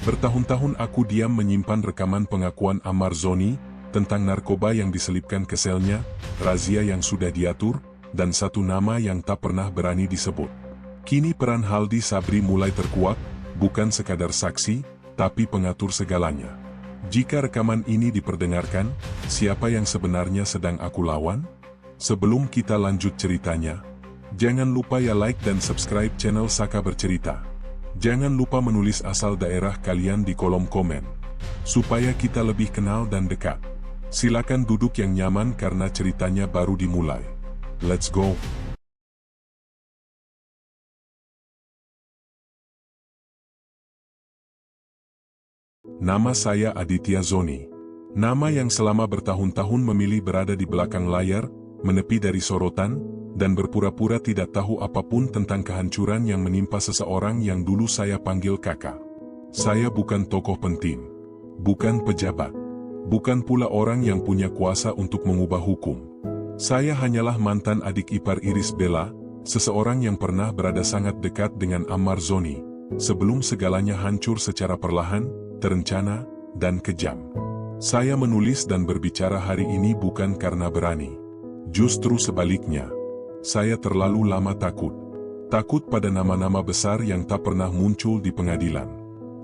Bertahun-tahun aku diam menyimpan rekaman pengakuan Ammar Zoni tentang narkoba yang diselipkan ke selnya, razia yang sudah diatur, dan satu nama yang tak pernah berani disebut. Kini peran Haldi Sabri mulai terkuak, bukan sekadar saksi, tapi pengatur segalanya. Jika rekaman ini diperdengarkan, siapa yang sebenarnya sedang aku lawan? Sebelum kita lanjut ceritanya, jangan lupa ya like dan subscribe channel Saka Bercerita. Jangan lupa menulis asal daerah kalian di kolom komen, supaya kita lebih kenal dan dekat. Silakan duduk yang nyaman karena ceritanya baru dimulai. Let's go! Nama saya Aditya Zoni. Nama yang selama bertahun-tahun memilih berada di belakang layar, menepi dari sorotan, dan berpura-pura tidak tahu apapun tentang kehancuran yang menimpa seseorang yang dulu saya panggil kakak. Saya bukan tokoh penting, bukan pejabat, bukan pula orang yang punya kuasa untuk mengubah hukum. Saya hanyalah mantan adik ipar Iris Bella, seseorang yang pernah berada sangat dekat dengan Ammar Zoni, sebelum segalanya hancur secara perlahan, terencana, dan kejam. Saya menulis dan berbicara hari ini bukan karena berani. Justru sebaliknya. Saya terlalu lama takut. Takut pada nama-nama besar yang tak pernah muncul di pengadilan.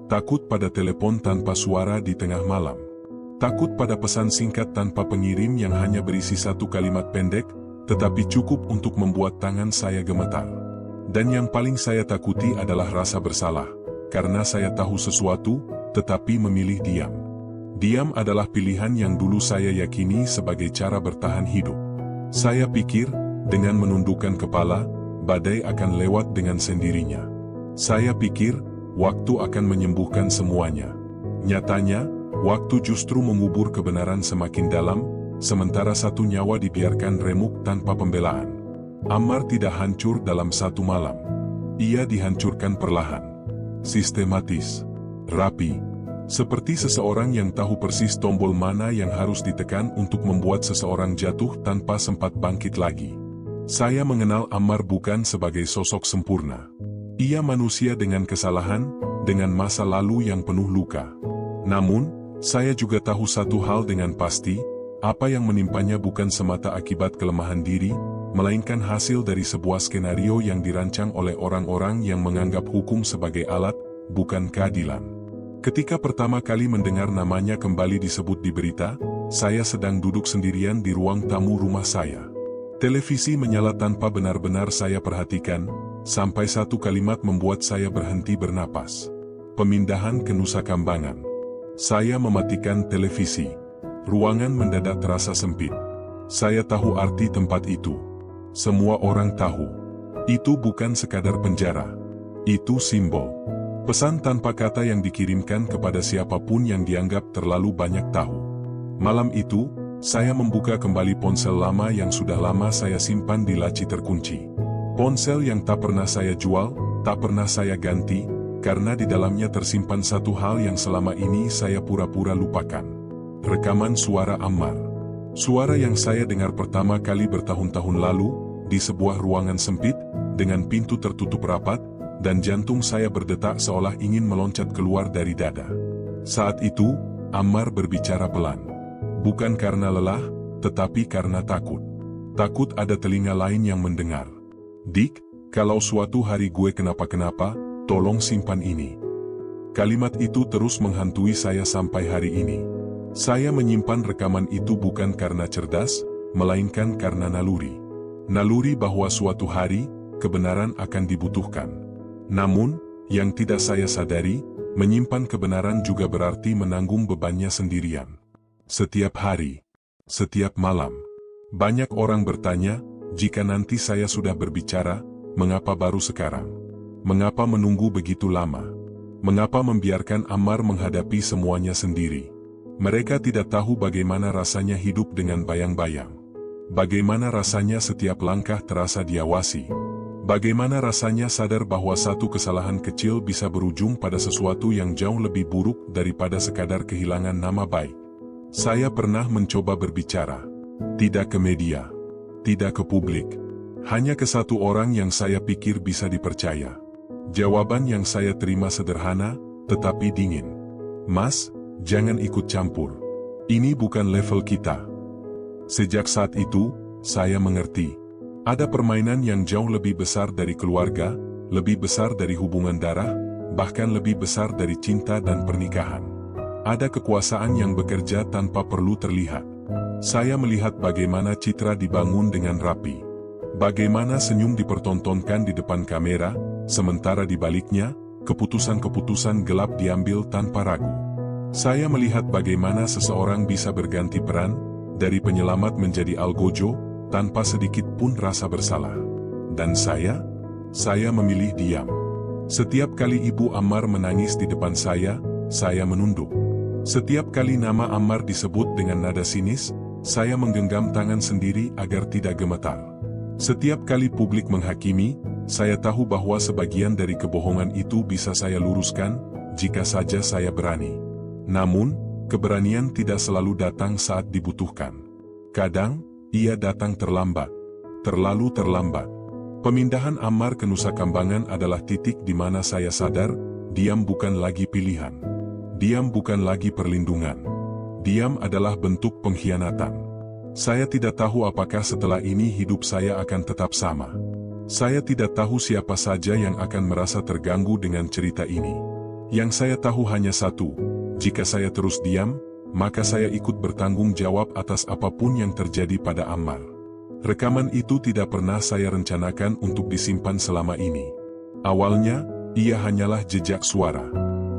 Takut pada telepon tanpa suara di tengah malam. Takut pada pesan singkat tanpa pengirim yang hanya berisi satu kalimat pendek, tetapi cukup untuk membuat tangan saya gemetar. Dan yang paling saya takuti adalah rasa bersalah, karena saya tahu sesuatu, tetapi memilih diam. Diam adalah pilihan yang dulu saya yakini sebagai cara bertahan hidup. Saya pikir, dengan menundukkan kepala, badai akan lewat dengan sendirinya. Saya pikir, waktu akan menyembuhkan semuanya. Nyatanya, waktu justru mengubur kebenaran semakin dalam, sementara satu nyawa dibiarkan remuk tanpa pembelaan. Ammar tidak hancur dalam satu malam. Ia dihancurkan perlahan, sistematis, rapi. Seperti seseorang yang tahu persis tombol mana yang harus ditekan untuk membuat seseorang jatuh tanpa sempat bangkit lagi. Saya mengenal Ammar bukan sebagai sosok sempurna. Ia manusia dengan kesalahan, dengan masa lalu yang penuh luka. Namun, saya juga tahu satu hal dengan pasti, apa yang menimpanya bukan semata akibat kelemahan diri, melainkan hasil dari sebuah skenario yang dirancang oleh orang-orang yang menganggap hukum sebagai alat, bukan keadilan. Ketika pertama kali mendengar namanya kembali disebut di berita, saya sedang duduk sendirian di ruang tamu rumah saya. Televisi menyala tanpa benar-benar saya perhatikan, sampai satu kalimat membuat saya berhenti bernapas. Pemindahan ke Nusa Kambangan. Saya mematikan televisi. Ruangan mendadak terasa sempit. Saya tahu arti tempat itu. Semua orang tahu. Itu bukan sekadar penjara. Itu simbol. Pesan tanpa kata yang dikirimkan kepada siapapun yang dianggap terlalu banyak tahu. Malam itu, saya membuka kembali ponsel lama yang sudah lama saya simpan di laci terkunci. Ponsel yang tak pernah saya jual, tak pernah saya ganti, karena di dalamnya tersimpan satu hal yang selama ini saya pura-pura lupakan. Rekaman suara Ammar. Suara yang saya dengar pertama kali bertahun-tahun lalu, di sebuah ruangan sempit, dengan pintu tertutup rapat, dan jantung saya berdetak seolah ingin meloncat keluar dari dada. Saat itu, Ammar berbicara pelan. Bukan karena lelah, tetapi karena takut. Takut ada telinga lain yang mendengar. Dik, kalau suatu hari gue kenapa-kenapa, tolong simpan ini. Kalimat itu terus menghantui saya sampai hari ini. Saya menyimpan rekaman itu bukan karena cerdas, melainkan karena naluri. Naluri bahwa suatu hari, kebenaran akan dibutuhkan. Namun, yang tidak saya sadari, menyimpan kebenaran juga berarti menanggung bebannya sendirian. Setiap hari, setiap malam, banyak orang bertanya, jika nanti saya sudah berbicara, mengapa baru sekarang? Mengapa menunggu begitu lama? Mengapa membiarkan Ammar menghadapi semuanya sendiri? Mereka tidak tahu bagaimana rasanya hidup dengan bayang-bayang. Bagaimana rasanya setiap langkah terasa diawasi. Bagaimana rasanya sadar bahwa satu kesalahan kecil bisa berujung pada sesuatu yang jauh lebih buruk daripada sekadar kehilangan nama baik. Saya pernah mencoba berbicara, tidak ke media, tidak ke publik, hanya ke satu orang yang saya pikir bisa dipercaya. Jawaban yang saya terima sederhana, tetapi dingin. Mas, jangan ikut campur. Ini bukan level kita. Sejak saat itu, saya mengerti. Ada permainan yang jauh lebih besar dari keluarga, lebih besar dari hubungan darah, bahkan lebih besar dari cinta dan pernikahan. Ada kekuasaan yang bekerja tanpa perlu terlihat. Saya melihat bagaimana citra dibangun dengan rapi. Bagaimana senyum dipertontonkan di depan kamera, sementara di baliknya, keputusan-keputusan gelap diambil tanpa ragu. Saya melihat bagaimana seseorang bisa berganti peran, dari penyelamat menjadi algojo, tanpa sedikit pun rasa bersalah. Dan saya memilih diam. Setiap kali Ibu Ammar menangis di depan saya menunduk. Setiap kali nama Ammar disebut dengan nada sinis, saya menggenggam tangan sendiri agar tidak gemetar. Setiap kali publik menghakimi, saya tahu bahwa sebagian dari kebohongan itu bisa saya luruskan, jika saja saya berani. Namun, keberanian tidak selalu datang saat dibutuhkan. Kadang, ia datang terlambat. Terlalu terlambat. Pemindahan Ammar ke Nusa Kambangan adalah titik di mana saya sadar, diam bukan lagi pilihan. Diam bukan lagi perlindungan. Diam adalah bentuk pengkhianatan. Saya tidak tahu apakah setelah ini hidup saya akan tetap sama. Saya tidak tahu siapa saja yang akan merasa terganggu dengan cerita ini. Yang saya tahu hanya satu, jika saya terus diam, maka saya ikut bertanggung jawab atas apapun yang terjadi pada Ammar. Rekaman itu tidak pernah saya rencanakan untuk disimpan selama ini. Awalnya, ia hanyalah jejak suara.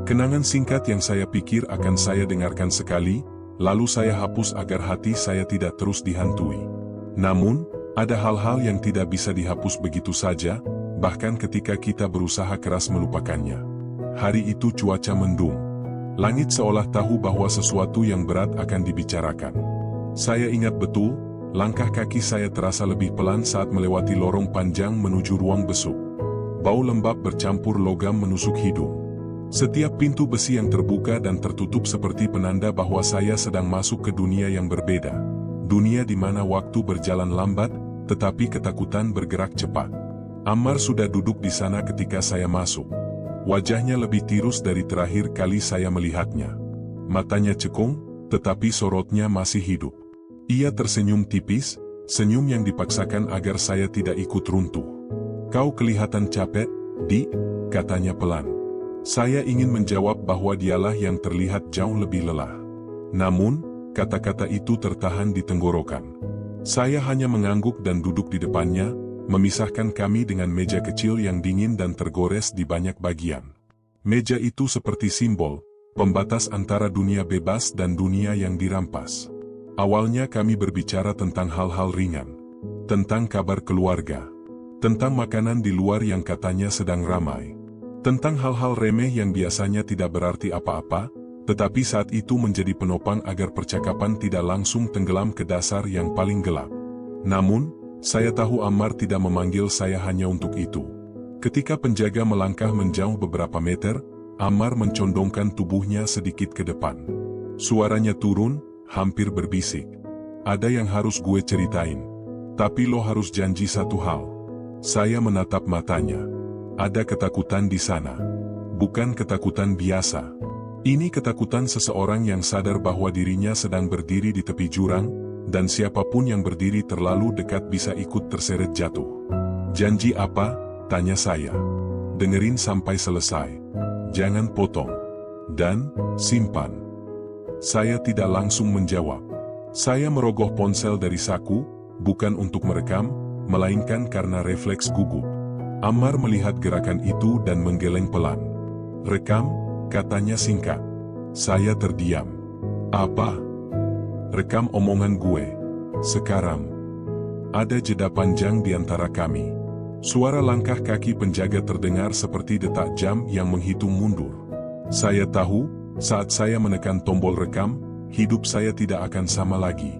Kenangan singkat yang saya pikir akan saya dengarkan sekali, lalu saya hapus agar hati saya tidak terus dihantui. Namun, ada hal-hal yang tidak bisa dihapus begitu saja, bahkan ketika kita berusaha keras melupakannya. Hari itu cuaca mendung. Langit seolah tahu bahwa sesuatu yang berat akan dibicarakan. Saya ingat betul, langkah kaki saya terasa lebih pelan saat melewati lorong panjang menuju ruang besuk. Bau lembab bercampur logam menusuk hidung. Setiap pintu besi yang terbuka dan tertutup seperti penanda bahwa saya sedang masuk ke dunia yang berbeda. Dunia di mana waktu berjalan lambat, tetapi ketakutan bergerak cepat. Ammar sudah duduk di sana ketika saya masuk. Wajahnya lebih tirus dari terakhir kali saya melihatnya. Matanya cekung, tetapi sorotnya masih hidup. Ia tersenyum tipis, senyum yang dipaksakan agar saya tidak ikut runtuh. "Kau kelihatan capek, Di," katanya pelan. Saya ingin menjawab bahwa dialah yang terlihat jauh lebih lelah. Namun, kata-kata itu tertahan di tenggorokan. Saya hanya mengangguk dan duduk di depannya, memisahkan kami dengan meja kecil yang dingin dan tergores di banyak bagian. Meja itu seperti simbol, pembatas antara dunia bebas dan dunia yang dirampas. Awalnya kami berbicara tentang hal-hal ringan. Tentang kabar keluarga. Tentang makanan di luar yang katanya sedang ramai. Tentang hal-hal remeh yang biasanya tidak berarti apa-apa, tetapi saat itu menjadi penopang agar percakapan tidak langsung tenggelam ke dasar yang paling gelap. Namun, saya tahu Ammar tidak memanggil saya hanya untuk itu. Ketika penjaga melangkah menjauh beberapa meter, Ammar mencondongkan tubuhnya sedikit ke depan. Suaranya turun, hampir berbisik. "Ada yang harus gue ceritain. Tapi lo harus janji satu hal." Saya menatap matanya. Ada ketakutan di sana. Bukan ketakutan biasa. Ini ketakutan seseorang yang sadar bahwa dirinya sedang berdiri di tepi jurang, dan siapapun yang berdiri terlalu dekat bisa ikut terseret jatuh. "Janji apa?" tanya saya. "Dengerin sampai selesai. Jangan potong. Dan, simpan." Saya tidak langsung menjawab. Saya merogoh ponsel dari saku, bukan untuk merekam, melainkan karena refleks gugup. Ammar melihat gerakan itu dan menggeleng pelan. "Rekam," katanya singkat. Saya terdiam. "Apa?" "Rekam omongan gue. Sekarang." Ada jeda panjang di antara kami. Suara langkah kaki penjaga terdengar seperti detak jam yang menghitung mundur. Saya tahu, saat saya menekan tombol rekam, hidup saya tidak akan sama lagi.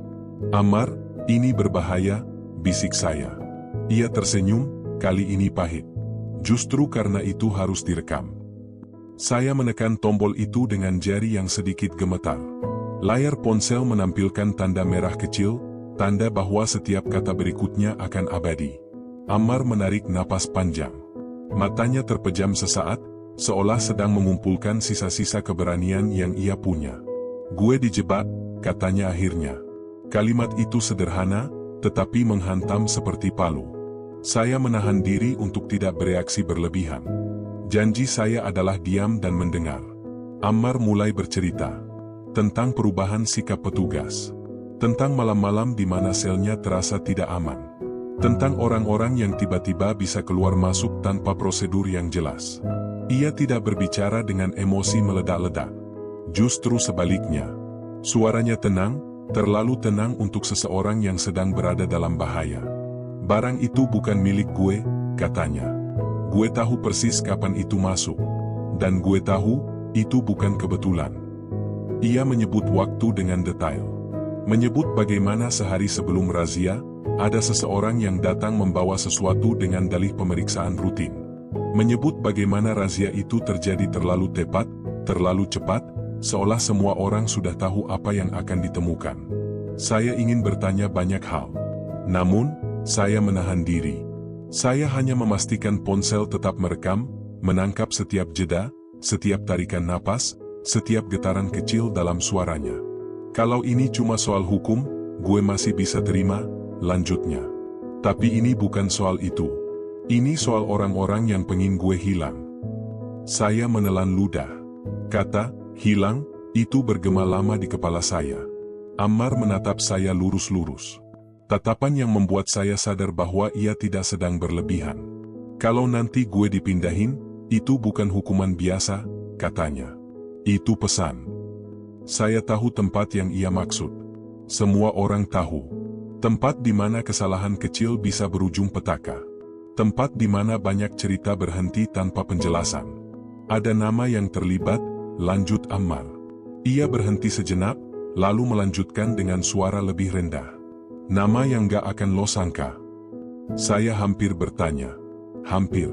"Ammar, ini berbahaya," bisik saya. Ia tersenyum, kali ini pahit. "Justru karena itu harus direkam." Saya menekan tombol itu dengan jari yang sedikit gemetar. Layar ponsel menampilkan tanda merah kecil, tanda bahwa setiap kata berikutnya akan abadi. Ammar menarik napas panjang. Matanya terpejam sesaat, seolah sedang mengumpulkan sisa-sisa keberanian yang ia punya. "Gue dijebak," katanya akhirnya. Kalimat itu sederhana, tetapi menghantam seperti palu. Saya menahan diri untuk tidak bereaksi berlebihan. Janji saya adalah diam dan mendengar. Ammar mulai bercerita tentang perubahan sikap petugas, tentang malam-malam di mana selnya terasa tidak aman, tentang orang-orang yang tiba-tiba bisa keluar masuk tanpa prosedur yang jelas. Ia tidak berbicara dengan emosi meledak-ledak. Justru sebaliknya, suaranya tenang, terlalu tenang untuk seseorang yang sedang berada dalam bahaya. "Barang itu bukan milik gue," katanya. "Gue tahu persis kapan itu masuk. Dan gue tahu, itu bukan kebetulan." Ia menyebut waktu dengan detail. Menyebut bagaimana sehari sebelum razia, ada seseorang yang datang membawa sesuatu dengan dalih pemeriksaan rutin. Menyebut bagaimana razia itu terjadi terlalu tepat, terlalu cepat, seolah semua orang sudah tahu apa yang akan ditemukan. Saya ingin bertanya banyak hal. Namun, saya menahan diri. Saya hanya memastikan ponsel tetap merekam, menangkap setiap jeda, setiap tarikan napas, setiap getaran kecil dalam suaranya. "Kalau ini cuma soal hukum, gue masih bisa terima," lanjutnya. "Tapi ini bukan soal itu. Ini soal orang-orang yang pengen gue hilang." Saya menelan ludah. Kata "hilang" itu bergema lama di kepala saya. Ammar menatap saya lurus-lurus. Tatapan yang membuat saya sadar bahwa ia tidak sedang berlebihan. "Kalau nanti gue dipindahin, itu bukan hukuman biasa," katanya. "Itu pesan." Saya tahu tempat yang ia maksud. Semua orang tahu. Tempat di mana kesalahan kecil bisa berujung petaka. Tempat di mana banyak cerita berhenti tanpa penjelasan. "Ada nama yang terlibat," lanjut Ammar. Ia berhenti sejenak, lalu melanjutkan dengan suara lebih rendah. "Nama yang gak akan lo sangka." Saya hampir bertanya. "Hampir?"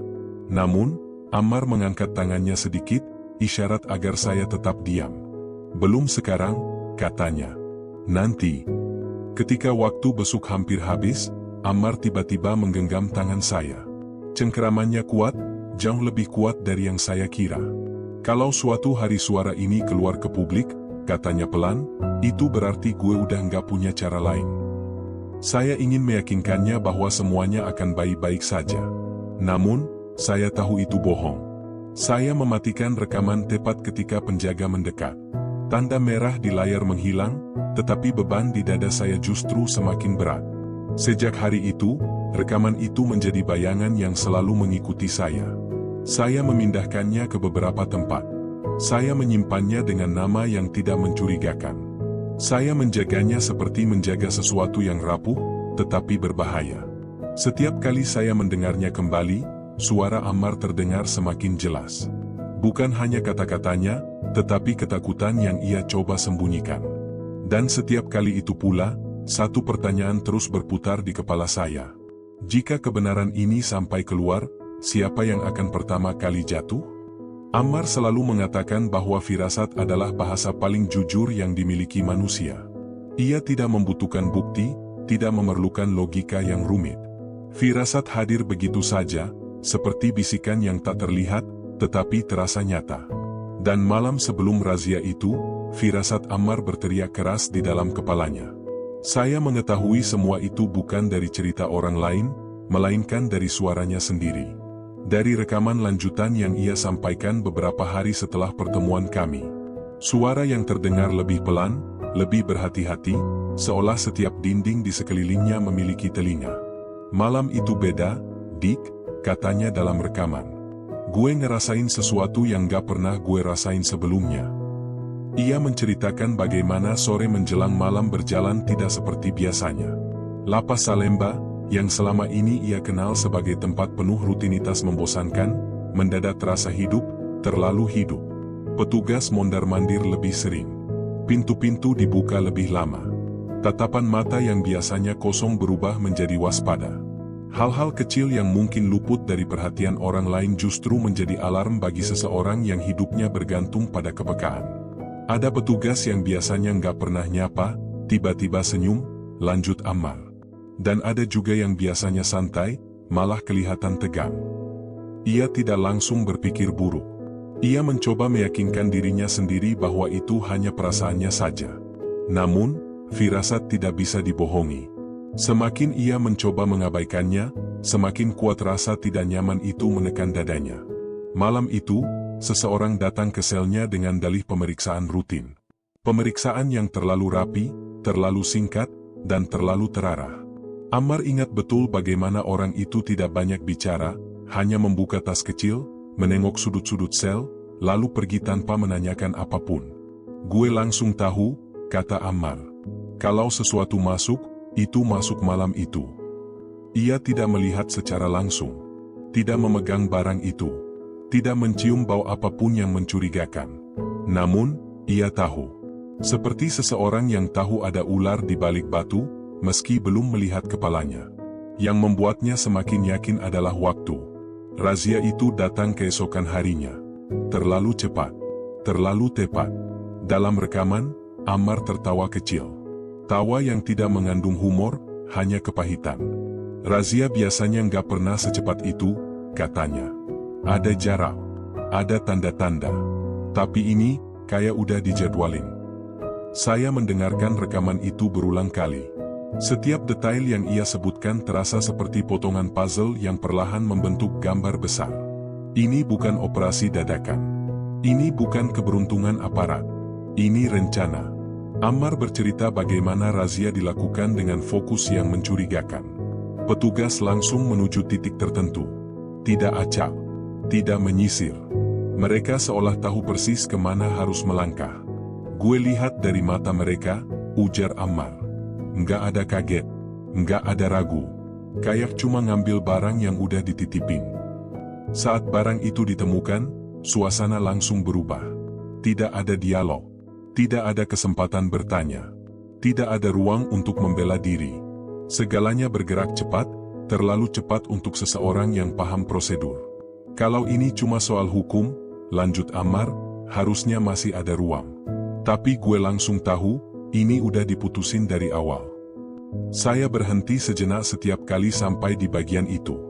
Namun, Ammar mengangkat tangannya sedikit, isyarat agar saya tetap diam. "Belum sekarang," katanya. "Nanti." Ketika waktu besuk hampir habis, Ammar tiba-tiba menggenggam tangan saya. Cengkeramannya kuat, jauh lebih kuat dari yang saya kira. "Kalau suatu hari suara ini keluar ke publik," katanya pelan, "itu berarti gue udah nggak punya cara lain." Saya ingin meyakinkannya bahwa semuanya akan baik-baik saja. Namun, saya tahu itu bohong. Saya mematikan rekaman tepat ketika penjaga mendekat. Tanda merah di layar menghilang, tetapi beban di dada saya justru semakin berat. Sejak hari itu, rekaman itu menjadi bayangan yang selalu mengikuti saya. Saya memindahkannya ke beberapa tempat. Saya menyimpannya dengan nama yang tidak mencurigakan. Saya menjaganya seperti menjaga sesuatu yang rapuh, tetapi berbahaya. Setiap kali saya mendengarnya kembali, suara Ammar terdengar semakin jelas. Bukan hanya kata-katanya, tetapi ketakutan yang ia coba sembunyikan. Dan setiap kali itu pula, satu pertanyaan terus berputar di kepala saya. Jika kebenaran ini sampai keluar, siapa yang akan pertama kali jatuh? Ammar selalu mengatakan bahwa firasat adalah bahasa paling jujur yang dimiliki manusia. Ia tidak membutuhkan bukti, tidak memerlukan logika yang rumit. Firasat hadir begitu saja, seperti bisikan yang tak terlihat, tetapi terasa nyata. Dan malam sebelum razia itu, firasat Ammar berteriak keras di dalam kepalanya. Saya mengetahui semua itu bukan dari cerita orang lain, melainkan dari suaranya sendiri. Dari rekaman lanjutan yang ia sampaikan beberapa hari setelah pertemuan kami. Suara yang terdengar lebih pelan, lebih berhati-hati, seolah setiap dinding di sekelilingnya memiliki telinga. "Malam itu beda, Dick," katanya dalam rekaman. "Gue ngerasain sesuatu yang gak pernah gue rasain sebelumnya." Ia menceritakan bagaimana sore menjelang malam berjalan tidak seperti biasanya. Lapas Salemba, yang selama ini ia kenal sebagai tempat penuh rutinitas membosankan, mendadak terasa hidup, terlalu hidup. Petugas mondar-mandir lebih sering. Pintu-pintu dibuka lebih lama. Tatapan mata yang biasanya kosong berubah menjadi waspada. Hal-hal kecil yang mungkin luput dari perhatian orang lain justru menjadi alarm bagi seseorang yang hidupnya bergantung pada kepekaan. Ada petugas yang biasanya nggak pernah nyapa, tiba-tiba senyum, lanjut Ammar. Dan ada juga yang biasanya santai, malah kelihatan tegang. Ia tidak langsung berpikir buruk. Ia mencoba meyakinkan dirinya sendiri bahwa itu hanya perasaannya saja. Namun, firasat tidak bisa dibohongi. Semakin ia mencoba mengabaikannya, semakin kuat rasa tidak nyaman itu menekan dadanya. Malam itu, seseorang datang ke selnya dengan dalih pemeriksaan rutin. Pemeriksaan yang terlalu rapi, terlalu singkat, dan terlalu terarah. Ammar ingat betul bagaimana orang itu tidak banyak bicara, hanya membuka tas kecil, menengok sudut-sudut sel, lalu pergi tanpa menanyakan apapun. Gue langsung tahu, kata Ammar. Kalau sesuatu masuk, itu masuk malam itu. Ia tidak melihat secara langsung. Tidak memegang barang itu. Tidak mencium bau apapun yang mencurigakan. Namun, ia tahu. Seperti seseorang yang tahu ada ular di balik batu, meski belum melihat kepalanya. Yang membuatnya semakin yakin adalah waktu. Razia itu datang keesokan harinya. Terlalu cepat. Terlalu tepat. Dalam rekaman, Ammar tertawa kecil. Tawa yang tidak mengandung humor, hanya kepahitan. Razia biasanya nggak pernah secepat itu, katanya. Ada jarak. Ada tanda-tanda. Tapi ini, kayak udah dijadwalin. Saya mendengarkan rekaman itu berulang kali. Setiap detail yang ia sebutkan terasa seperti potongan puzzle yang perlahan membentuk gambar besar. Ini bukan operasi dadakan. Ini bukan keberuntungan aparat. Ini rencana. Ammar bercerita bagaimana razia dilakukan dengan fokus yang mencurigakan. Petugas langsung menuju titik tertentu. Tidak acak. Tidak menyisir. Mereka seolah tahu persis kemana harus melangkah. Gue lihat dari mata mereka, ujar Ammar. Nggak ada kaget, nggak ada ragu. Kayak cuma ngambil barang yang udah dititipin. Saat barang itu ditemukan, suasana langsung berubah. Tidak ada dialog. Tidak ada kesempatan bertanya. Tidak ada ruang untuk membela diri. Segalanya bergerak cepat, terlalu cepat untuk seseorang yang paham prosedur. Kalau ini cuma soal hukum, lanjut Ammar, harusnya masih ada ruang. Tapi gue langsung tahu, ini udah diputusin dari awal. Saya berhenti sejenak setiap kali sampai di bagian itu.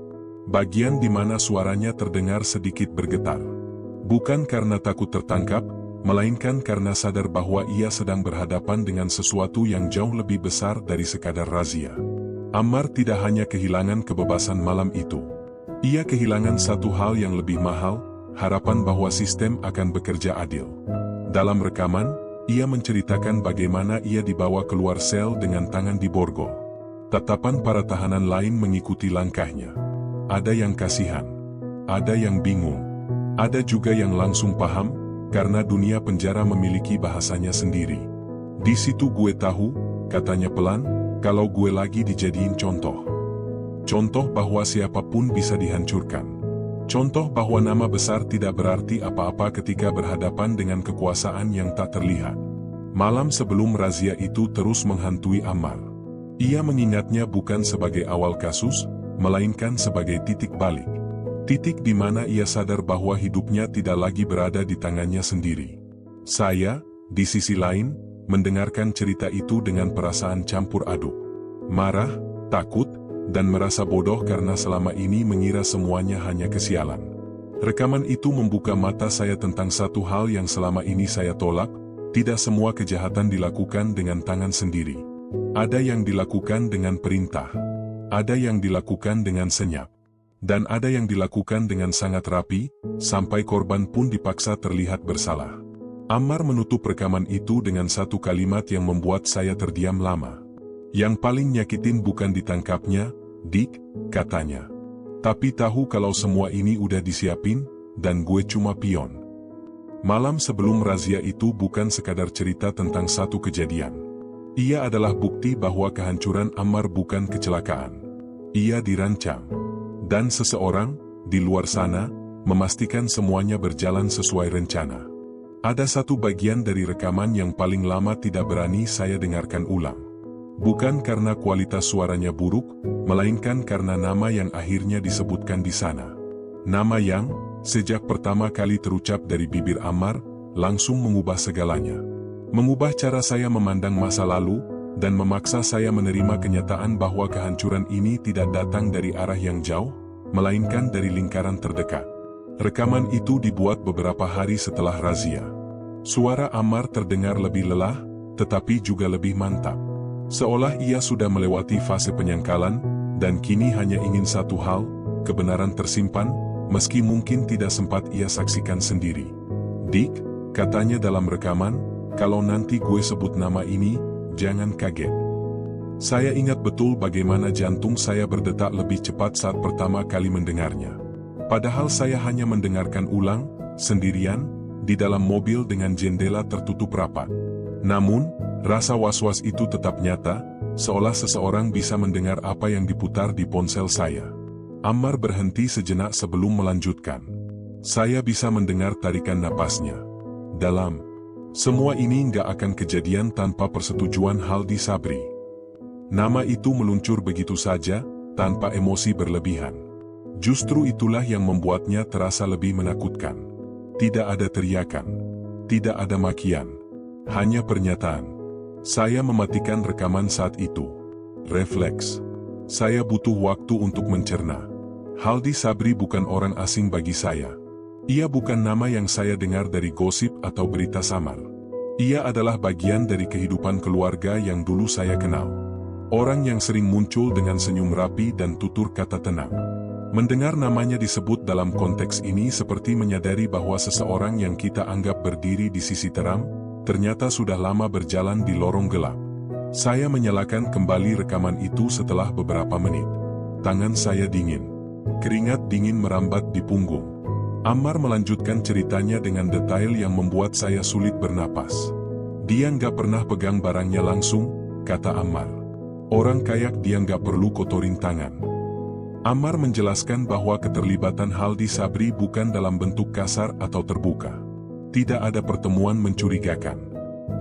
Bagian di mana suaranya terdengar sedikit bergetar. Bukan karena takut tertangkap, melainkan karena sadar bahwa ia sedang berhadapan dengan sesuatu yang jauh lebih besar dari sekadar razia. Ammar tidak hanya kehilangan kebebasan malam itu. Ia kehilangan satu hal yang lebih mahal, harapan bahwa sistem akan bekerja adil. Dalam rekaman, ia menceritakan bagaimana ia dibawa keluar sel dengan tangan diborgol. Tatapan para tahanan lain mengikuti langkahnya. Ada yang kasihan. Ada yang bingung. Ada juga yang langsung paham, karena dunia penjara memiliki bahasanya sendiri. Di situ gue tahu, katanya pelan, kalau gue lagi dijadiin contoh. Contoh bahwa siapapun bisa dihancurkan. Contoh bahwa nama besar tidak berarti apa-apa ketika berhadapan dengan kekuasaan yang tak terlihat. Malam sebelum razia itu terus menghantui Ammar. Ia mengingatnya bukan sebagai awal kasus, melainkan sebagai titik balik. Titik di mana ia sadar bahwa hidupnya tidak lagi berada di tangannya sendiri. Saya, di sisi lain, mendengarkan cerita itu dengan perasaan campur aduk. Marah, takut, dan merasa bodoh karena selama ini mengira semuanya hanya kesialan. Rekaman itu membuka mata saya tentang satu hal yang selama ini saya tolak, tidak semua kejahatan dilakukan dengan tangan sendiri. Ada yang dilakukan dengan perintah. Ada yang dilakukan dengan senyap. Dan ada yang dilakukan dengan sangat rapi, sampai korban pun dipaksa terlihat bersalah. Ammar menutup rekaman itu dengan satu kalimat yang membuat saya terdiam lama. Yang paling nyakitin bukan ditangkapnya, Dik, katanya. Tapi tahu kalau semua ini udah disiapin, dan gue cuma pion. Malam sebelum razia itu bukan sekadar cerita tentang satu kejadian. Ia adalah bukti bahwa kehancuran Ammar bukan kecelakaan. Ia dirancang. Dan seseorang, di luar sana, memastikan semuanya berjalan sesuai rencana. Ada satu bagian dari rekaman yang paling lama tidak berani saya dengarkan ulang. Bukan karena kualitas suaranya buruk, melainkan karena nama yang akhirnya disebutkan di sana. Nama yang, sejak pertama kali terucap dari bibir Ammar, langsung mengubah segalanya. Mengubah cara saya memandang masa lalu, dan memaksa saya menerima kenyataan bahwa kehancuran ini tidak datang dari arah yang jauh, melainkan dari lingkaran terdekat. Rekaman itu dibuat beberapa hari setelah razia. Suara Ammar terdengar lebih lelah, tetapi juga lebih mantap. Seolah ia sudah melewati fase penyangkalan, dan kini hanya ingin satu hal, kebenaran tersimpan, meski mungkin tidak sempat ia saksikan sendiri. "Dick," katanya dalam rekaman, "kalau nanti gue sebut nama ini, jangan kaget." Saya ingat betul bagaimana jantung saya berdetak lebih cepat saat pertama kali mendengarnya. Padahal saya hanya mendengarkan ulang, sendirian, di dalam mobil dengan jendela tertutup rapat. Namun, rasa was-was itu tetap nyata, seolah seseorang bisa mendengar apa yang diputar di ponsel saya. Ammar berhenti sejenak sebelum melanjutkan. Saya bisa mendengar tarikan napasnya. Dalam. Semua ini nggak akan kejadian tanpa persetujuan Haldi Sabri. Nama itu meluncur begitu saja, tanpa emosi berlebihan. Justru itulah yang membuatnya terasa lebih menakutkan. Tidak ada teriakan. Tidak ada makian. Hanya pernyataan. Saya mematikan rekaman saat itu. Refleks. Saya butuh waktu untuk mencerna. Haldi Sabri bukan orang asing bagi saya. Ia bukan nama yang saya dengar dari gosip atau berita samar. Ia adalah bagian dari kehidupan keluarga yang dulu saya kenal. Orang yang sering muncul dengan senyum rapi dan tutur kata tenang. Mendengar namanya disebut dalam konteks ini seperti menyadari bahwa seseorang yang kita anggap berdiri di sisi terang, ternyata sudah lama berjalan di lorong gelap. Saya menyalakan kembali rekaman itu setelah beberapa menit. Tangan saya dingin. Keringat dingin merambat di punggung. Ammar melanjutkan ceritanya dengan detail yang membuat saya sulit bernapas. "Dia nggak pernah pegang barangnya langsung," kata Ammar. "Orang kayak dia nggak perlu kotorin tangan." Ammar menjelaskan bahwa keterlibatan Haldi Sabri bukan dalam bentuk kasar atau terbuka. Tidak ada pertemuan mencurigakan.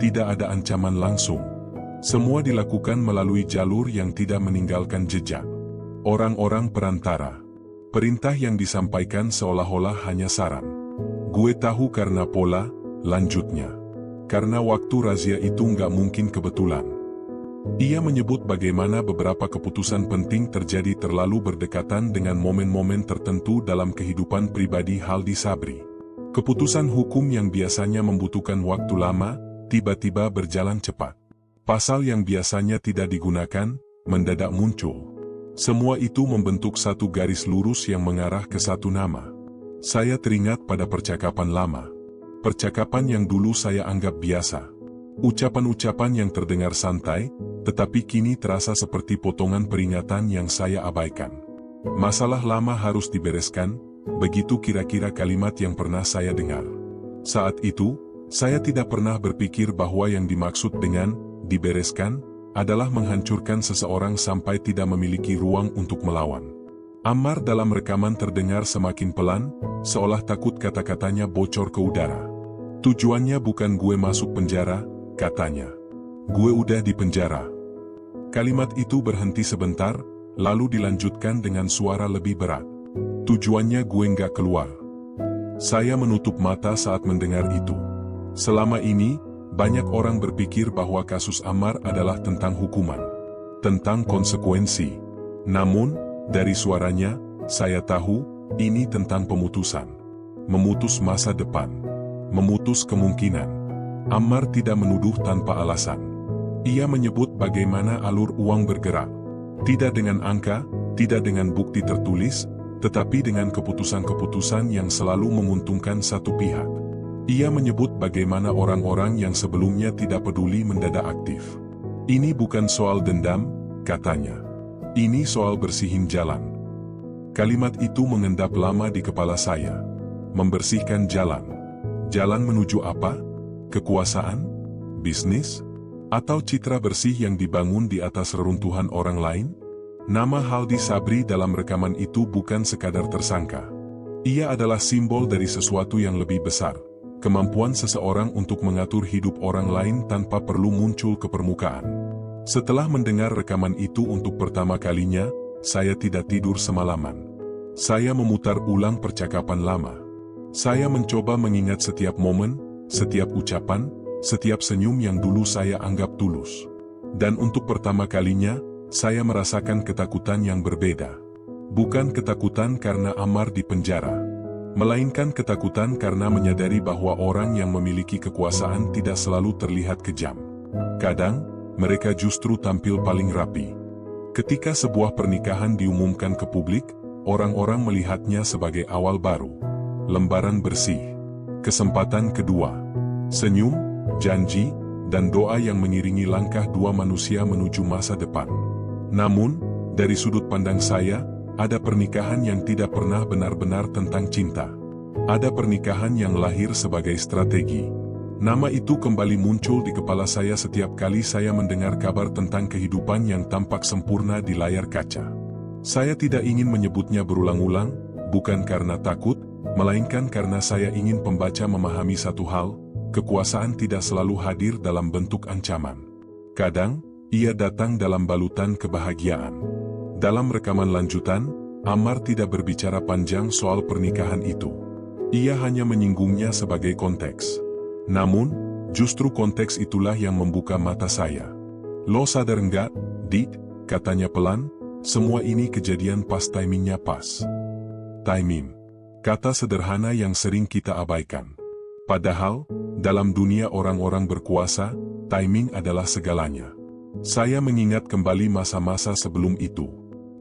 Tidak ada ancaman langsung. Semua dilakukan melalui jalur yang tidak meninggalkan jejak. Orang-orang perantara. Perintah yang disampaikan seolah-olah hanya saran. "Gue tahu karena pola," lanjutnya. "Karena waktu razia itu nggak mungkin kebetulan." Ia menyebut bagaimana beberapa keputusan penting terjadi terlalu berdekatan dengan momen-momen tertentu dalam kehidupan pribadi Haldi Sabri. Keputusan hukum yang biasanya membutuhkan waktu lama, tiba-tiba berjalan cepat. Pasal yang biasanya tidak digunakan, mendadak muncul. Semua itu membentuk satu garis lurus yang mengarah ke satu nama. Saya teringat pada percakapan lama. Percakapan yang dulu saya anggap biasa. Ucapan-ucapan yang terdengar santai, tetapi kini terasa seperti potongan peringatan yang saya abaikan. Masalah lama harus dibereskan, begitu kira-kira kalimat yang pernah saya dengar. Saat itu, saya tidak pernah berpikir bahwa yang dimaksud dengan dibereskan adalah menghancurkan seseorang sampai tidak memiliki ruang untuk melawan. Ammar dalam rekaman terdengar semakin pelan, seolah takut kata-katanya bocor ke udara. "Tujuannya bukan gue masuk penjara," katanya. "Gue udah di penjara." Kalimat itu berhenti sebentar, lalu dilanjutkan dengan suara lebih berat. "Tujuannya gue nggak keluar." Saya menutup mata saat mendengar itu. Selama ini, banyak orang berpikir bahwa kasus Ammar adalah tentang hukuman, tentang konsekuensi. Namun, dari suaranya, saya tahu, ini tentang pemutusan. Memutus masa depan. Memutus kemungkinan. Ammar tidak menuduh tanpa alasan. Ia menyebut bagaimana alur uang bergerak. Tidak dengan angka, tidak dengan bukti tertulis, tetapi dengan keputusan-keputusan yang selalu menguntungkan satu pihak. Ia menyebut bagaimana orang-orang yang sebelumnya tidak peduli mendadak aktif. "Ini bukan soal dendam," katanya. "Ini soal bersihin jalan." Kalimat itu mengendap lama di kepala saya. Membersihkan jalan. Jalan menuju apa? Kekuasaan? Bisnis? Atau citra bersih yang dibangun di atas reruntuhan orang lain? Nama Haldi Sabri dalam rekaman itu bukan sekadar tersangka. Ia adalah simbol dari sesuatu yang lebih besar. Kemampuan seseorang untuk mengatur hidup orang lain tanpa perlu muncul ke permukaan. Setelah mendengar rekaman itu untuk pertama kalinya, saya tidak tidur semalaman. Saya memutar ulang percakapan lama. Saya mencoba mengingat setiap momen, setiap ucapan, setiap senyum yang dulu saya anggap tulus. Dan untuk pertama kalinya, saya merasakan ketakutan yang berbeda. Bukan ketakutan karena Ammar di penjara. Melainkan ketakutan karena menyadari bahwa orang yang memiliki kekuasaan tidak selalu terlihat kejam. Kadang, mereka justru tampil paling rapi. Ketika sebuah pernikahan diumumkan ke publik, orang-orang melihatnya sebagai awal baru. Lembaran bersih. Kesempatan kedua. Senyum, janji, dan doa yang mengiringi langkah dua manusia menuju masa depan. Namun, dari sudut pandang saya, ada pernikahan yang tidak pernah benar-benar tentang cinta. Ada pernikahan yang lahir sebagai strategi. Nama itu kembali muncul di kepala saya setiap kali saya mendengar kabar tentang kehidupan yang tampak sempurna di layar kaca. Saya tidak ingin menyebutnya berulang-ulang, bukan karena takut, melainkan karena saya ingin pembaca memahami satu hal, kekuasaan tidak selalu hadir dalam bentuk ancaman. Kadang, ia datang dalam balutan kebahagiaan. Dalam rekaman lanjutan, Ammar tidak berbicara panjang soal pernikahan itu. Ia hanya menyinggungnya sebagai konteks. Namun, justru konteks itulah yang membuka mata saya. "Lo sadar enggak, Dik?" katanya pelan, "semua ini kejadian pas timingnya pas." Timing. Kata sederhana yang sering kita abaikan. Padahal, dalam dunia orang-orang berkuasa, timing adalah segalanya. Saya mengingat kembali masa-masa sebelum itu.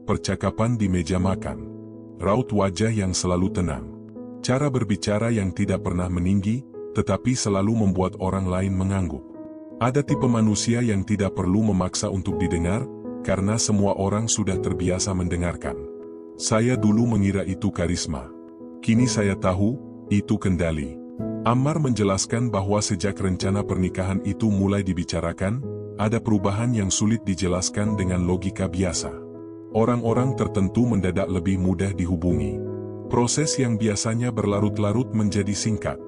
Percakapan di meja makan. Raut wajah yang selalu tenang. Cara berbicara yang tidak pernah meninggi, tetapi selalu membuat orang lain mengangguk. Ada tipe manusia yang tidak perlu memaksa untuk didengar, karena semua orang sudah terbiasa mendengarkan. Saya dulu mengira itu karisma. Kini saya tahu, itu kendali. Ammar menjelaskan bahwa sejak rencana pernikahan itu mulai dibicarakan, ada perubahan yang sulit dijelaskan dengan logika biasa. Orang-orang tertentu mendadak lebih mudah dihubungi. Proses yang biasanya berlarut-larut menjadi singkat.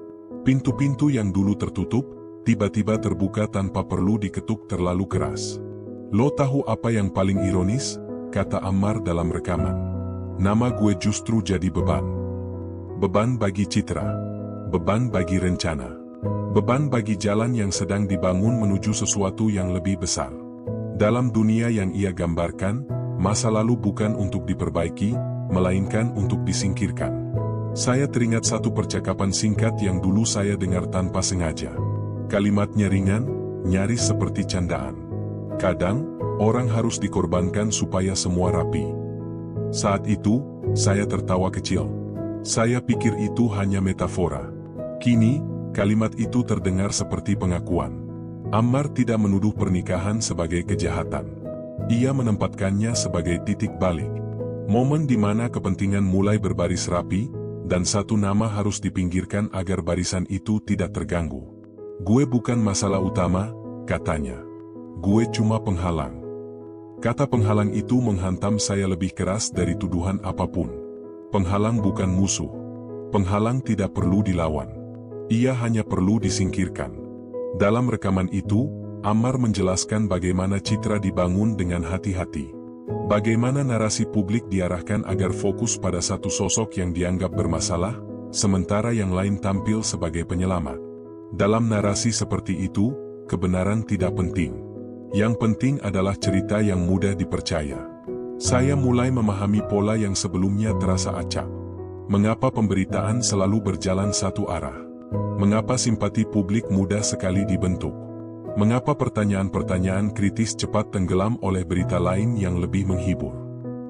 Pintu-pintu yang dulu tertutup, tiba-tiba terbuka tanpa perlu diketuk terlalu keras. "Lo tahu apa yang paling ironis?" kata Ammar dalam rekaman. "Nama gue justru jadi beban. Beban bagi citra. Beban bagi rencana. Beban bagi jalan yang sedang dibangun menuju sesuatu yang lebih besar." Dalam dunia yang ia gambarkan, masa lalu bukan untuk diperbaiki, melainkan untuk disingkirkan. Saya teringat satu percakapan singkat yang dulu saya dengar tanpa sengaja. Kalimatnya ringan, nyaris seperti candaan. "Kadang, orang harus dikorbankan supaya semua rapi." Saat itu, saya tertawa kecil. Saya pikir itu hanya metafora. Kini, kalimat itu terdengar seperti pengakuan. Ammar tidak menuduh pernikahan sebagai kejahatan. Ia menempatkannya sebagai titik balik. Momen di mana kepentingan mulai berbaris rapi, dan satu nama harus dipinggirkan agar barisan itu tidak terganggu. "Gue bukan masalah utama," katanya. "Gue cuma penghalang." Kata penghalang itu menghantam saya lebih keras dari tuduhan apapun. Penghalang bukan musuh. Penghalang tidak perlu dilawan. Ia hanya perlu disingkirkan. Dalam rekaman itu, Ammar menjelaskan bagaimana citra dibangun dengan hati-hati. Bagaimana narasi publik diarahkan agar fokus pada satu sosok yang dianggap bermasalah, sementara yang lain tampil sebagai penyelamat. Dalam narasi seperti itu, kebenaran tidak penting. Yang penting adalah cerita yang mudah dipercaya. Saya mulai memahami pola yang sebelumnya terasa acak. Mengapa pemberitaan selalu berjalan satu arah? Mengapa simpati publik mudah sekali dibentuk? Mengapa pertanyaan-pertanyaan kritis cepat tenggelam oleh berita lain yang lebih menghibur?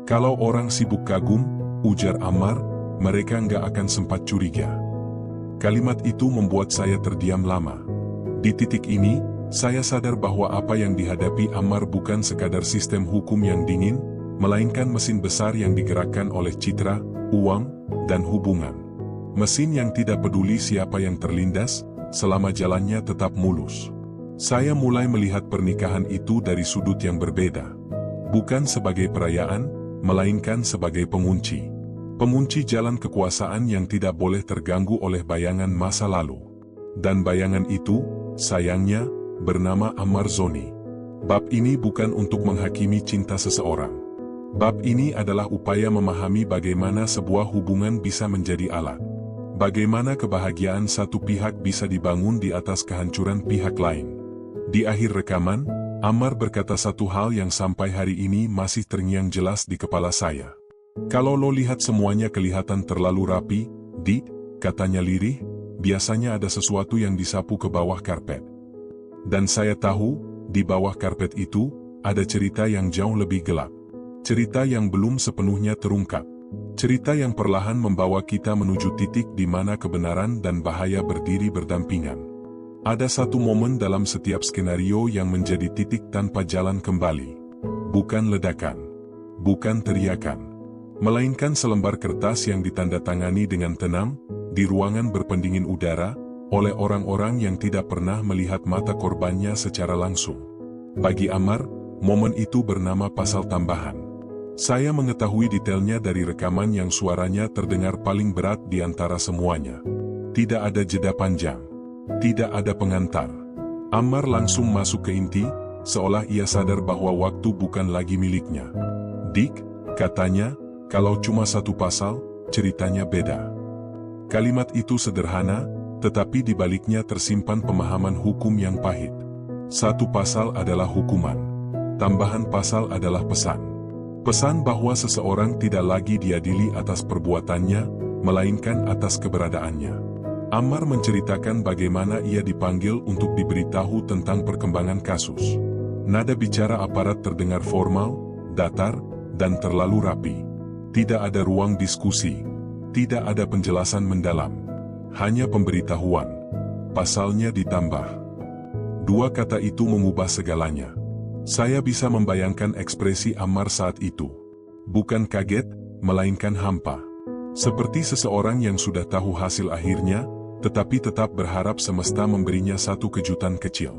"Kalau orang sibuk kagum," ujar Ammar, "mereka nggak akan sempat curiga." Kalimat itu membuat saya terdiam lama. Di titik ini, saya sadar bahwa apa yang dihadapi Ammar bukan sekadar sistem hukum yang dingin, melainkan mesin besar yang digerakkan oleh citra, uang, dan hubungan. Mesin yang tidak peduli siapa yang terlindas, selama jalannya tetap mulus. Saya mulai melihat pernikahan itu dari sudut yang berbeda. Bukan sebagai perayaan, melainkan sebagai pengunci. Pengunci jalan kekuasaan yang tidak boleh terganggu oleh bayangan masa lalu. Dan bayangan itu, sayangnya, bernama Ammar Zoni. Bab ini bukan untuk menghakimi cinta seseorang. Bab ini adalah upaya memahami bagaimana sebuah hubungan bisa menjadi alat. Bagaimana kebahagiaan satu pihak bisa dibangun di atas kehancuran pihak lain. Di akhir rekaman, Ammar berkata satu hal yang sampai hari ini masih terngiang jelas di kepala saya. "Kalau lo lihat semuanya kelihatan terlalu rapi, "Dik," katanya lirih, "biasanya ada sesuatu yang disapu ke bawah karpet." Dan saya tahu, di bawah karpet itu, ada cerita yang jauh lebih gelap. Cerita yang belum sepenuhnya terungkap. Cerita yang perlahan membawa kita menuju titik di mana kebenaran dan bahaya berdiri berdampingan. Ada satu momen dalam setiap skenario yang menjadi titik tanpa jalan kembali. Bukan ledakan, bukan teriakan, melainkan selembar kertas yang ditandatangani dengan tenang, di ruangan berpendingin udara, oleh orang-orang yang tidak pernah melihat mata korbannya secara langsung. Bagi Ammar, momen itu bernama pasal tambahan. Saya mengetahui detailnya dari rekaman yang suaranya terdengar paling berat di antara semuanya. Tidak ada jeda panjang. Tidak ada pengantar. Ammar langsung masuk ke inti, seolah ia sadar bahwa waktu bukan lagi miliknya. "Dik," katanya, "kalau cuma satu pasal, ceritanya beda." Kalimat itu sederhana, tetapi di baliknya tersimpan pemahaman hukum yang pahit. Satu pasal adalah hukuman. Tambahan pasal adalah pesan. Pesan bahwa seseorang tidak lagi diadili atas perbuatannya, melainkan atas keberadaannya. Ammar menceritakan bagaimana ia dipanggil untuk diberitahu tentang perkembangan kasus. Nada bicara aparat terdengar formal, datar, dan terlalu rapi. Tidak ada ruang diskusi. Tidak ada penjelasan mendalam. Hanya pemberitahuan. Pasalnya ditambah. Dua kata itu mengubah segalanya. Saya bisa membayangkan ekspresi Ammar saat itu. Bukan kaget, melainkan hampa. Seperti seseorang yang sudah tahu hasil akhirnya, tetapi tetap berharap semesta memberinya satu kejutan kecil.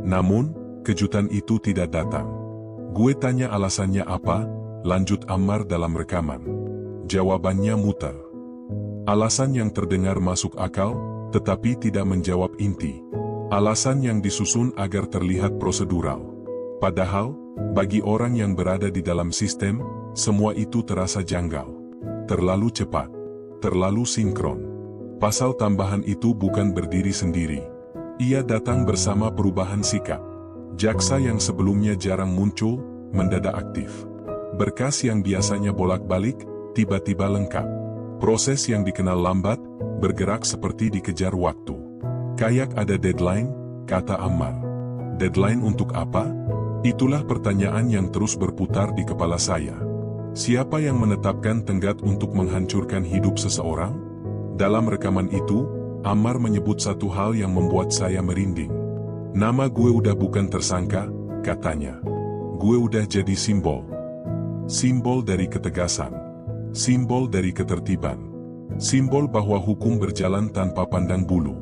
Namun, kejutan itu tidak datang. "Gue tanya alasannya apa?" lanjut Ammar dalam rekaman. Jawabannya muter. Alasan yang terdengar masuk akal, tetapi tidak menjawab inti. Alasan yang disusun agar terlihat prosedural. Padahal, bagi orang yang berada di dalam sistem, semua itu terasa janggal. Terlalu cepat. Terlalu sinkron. Pasal tambahan itu bukan berdiri sendiri. Ia datang bersama perubahan sikap. Jaksa yang sebelumnya jarang muncul, mendadak aktif. Berkas yang biasanya bolak-balik, tiba-tiba lengkap. Proses yang dikenal lambat, bergerak seperti dikejar waktu. "Kayak ada deadline," kata Ammar. Deadline untuk apa? Itulah pertanyaan yang terus berputar di kepala saya. Siapa yang menetapkan tenggat untuk menghancurkan hidup seseorang? Dalam rekaman itu, Ammar menyebut satu hal yang membuat saya merinding. "Nama gue udah bukan tersangka," katanya. "Gue udah jadi simbol. Simbol dari ketegasan. Simbol dari ketertiban. Simbol bahwa hukum berjalan tanpa pandang bulu."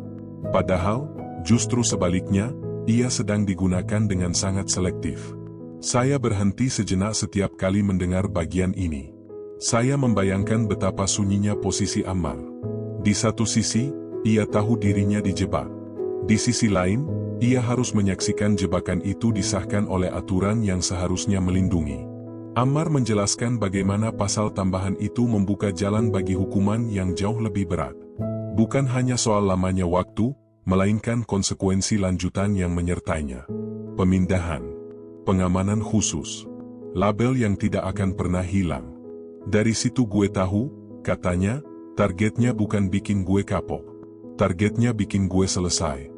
Padahal, justru sebaliknya, ia sedang digunakan dengan sangat selektif. Saya berhenti sejenak setiap kali mendengar bagian ini. Saya membayangkan betapa sunyinya posisi Ammar. Di satu sisi, ia tahu dirinya dijebak. Di sisi lain, ia harus menyaksikan jebakan itu disahkan oleh aturan yang seharusnya melindungi. Ammar menjelaskan bagaimana pasal tambahan itu membuka jalan bagi hukuman yang jauh lebih berat. Bukan hanya soal lamanya waktu, melainkan konsekuensi lanjutan yang menyertainya. Pemindahan, pengamanan khusus, label yang tidak akan pernah hilang. "Dari situ gue tahu," katanya, "targetnya bukan bikin gue kapok. Targetnya bikin gue selesai."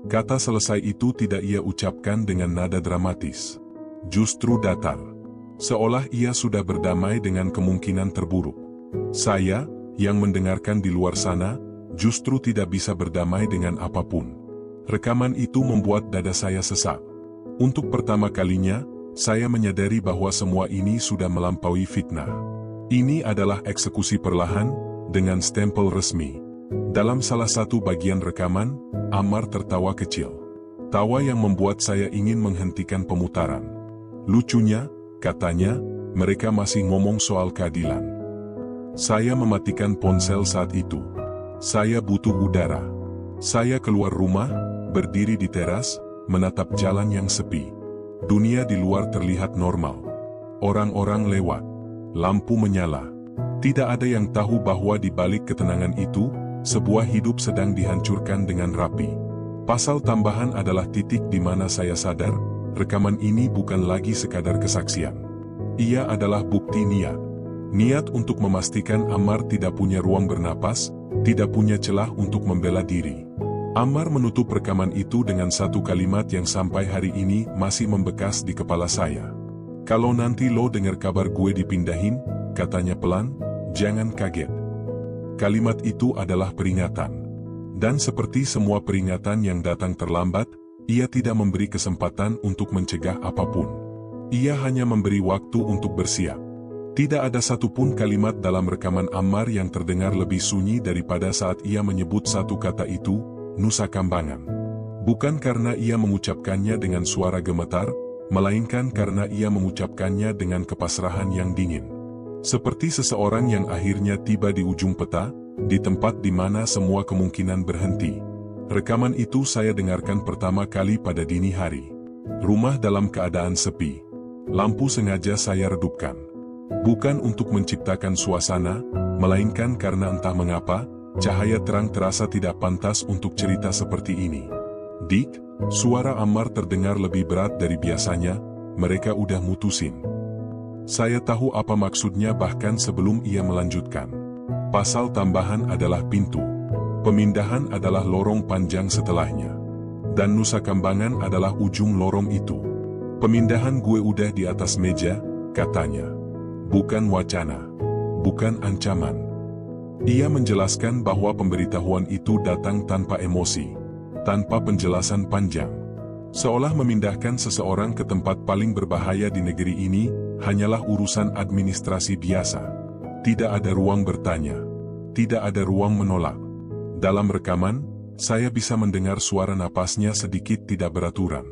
Kata selesai itu tidak ia ucapkan dengan nada dramatis. Justru datar. Seolah ia sudah berdamai dengan kemungkinan terburuk. Saya, yang mendengarkan di luar sana, justru tidak bisa berdamai dengan apapun. Rekaman itu membuat dada saya sesak. Untuk pertama kalinya, saya menyadari bahwa semua ini sudah melampaui fitnah. Ini adalah eksekusi perlahan, dengan stempel resmi. Dalam salah satu bagian rekaman, Ammar tertawa kecil. Tawa yang membuat saya ingin menghentikan pemutaran. "Lucunya," katanya, "mereka masih ngomong soal keadilan." Saya mematikan ponsel saat itu. Saya butuh udara. Saya keluar rumah, berdiri di teras, menatap jalan yang sepi. Dunia di luar terlihat normal. Orang-orang lewat. Lampu menyala. Tidak ada yang tahu bahwa di balik ketenangan itu, sebuah hidup sedang dihancurkan dengan rapi. Pasal tambahan adalah titik di mana saya sadar, rekaman ini bukan lagi sekadar kesaksian. Ia adalah bukti niat. Niat untuk memastikan Ammar tidak punya ruang bernapas, tidak punya celah untuk membela diri. Ammar menutup rekaman itu dengan satu kalimat yang sampai hari ini masih membekas di kepala saya. "Kalau nanti lo dengar kabar gue dipindahin," katanya pelan, "jangan kaget." Kalimat itu adalah peringatan. Dan seperti semua peringatan yang datang terlambat, ia tidak memberi kesempatan untuk mencegah apapun. Ia hanya memberi waktu untuk bersiap. Tidak ada satupun kalimat dalam rekaman Ammar yang terdengar lebih sunyi daripada saat ia menyebut satu kata itu, Nusa Kambangan. Bukan karena ia mengucapkannya dengan suara gemetar, melainkan karena ia mengucapkannya dengan kepasrahan yang dingin. Seperti seseorang yang akhirnya tiba di ujung peta, di tempat di mana semua kemungkinan berhenti. Rekaman itu saya dengarkan pertama kali pada dini hari. Rumah dalam keadaan sepi. Lampu sengaja saya redupkan. Bukan untuk menciptakan suasana, melainkan karena entah mengapa, cahaya terang terasa tidak pantas untuk cerita seperti ini. "Dik," suara Ammar terdengar lebih berat dari biasanya, "mereka udah mutusin." Saya tahu apa maksudnya bahkan sebelum ia melanjutkan. Pasal tambahan adalah pintu. Pemindahan adalah lorong panjang setelahnya. Dan Nusa Kambangan adalah ujung lorong itu. "Pemindahan gue udah di atas meja," katanya. "Bukan wacana. Bukan ancaman." Ia menjelaskan bahwa pemberitahuan itu datang tanpa emosi, tanpa penjelasan panjang. Seolah memindahkan seseorang ke tempat paling berbahaya di negeri ini, hanyalah urusan administrasi biasa. Tidak ada ruang bertanya. Tidak ada ruang menolak. Dalam rekaman, saya bisa mendengar suara napasnya sedikit tidak beraturan.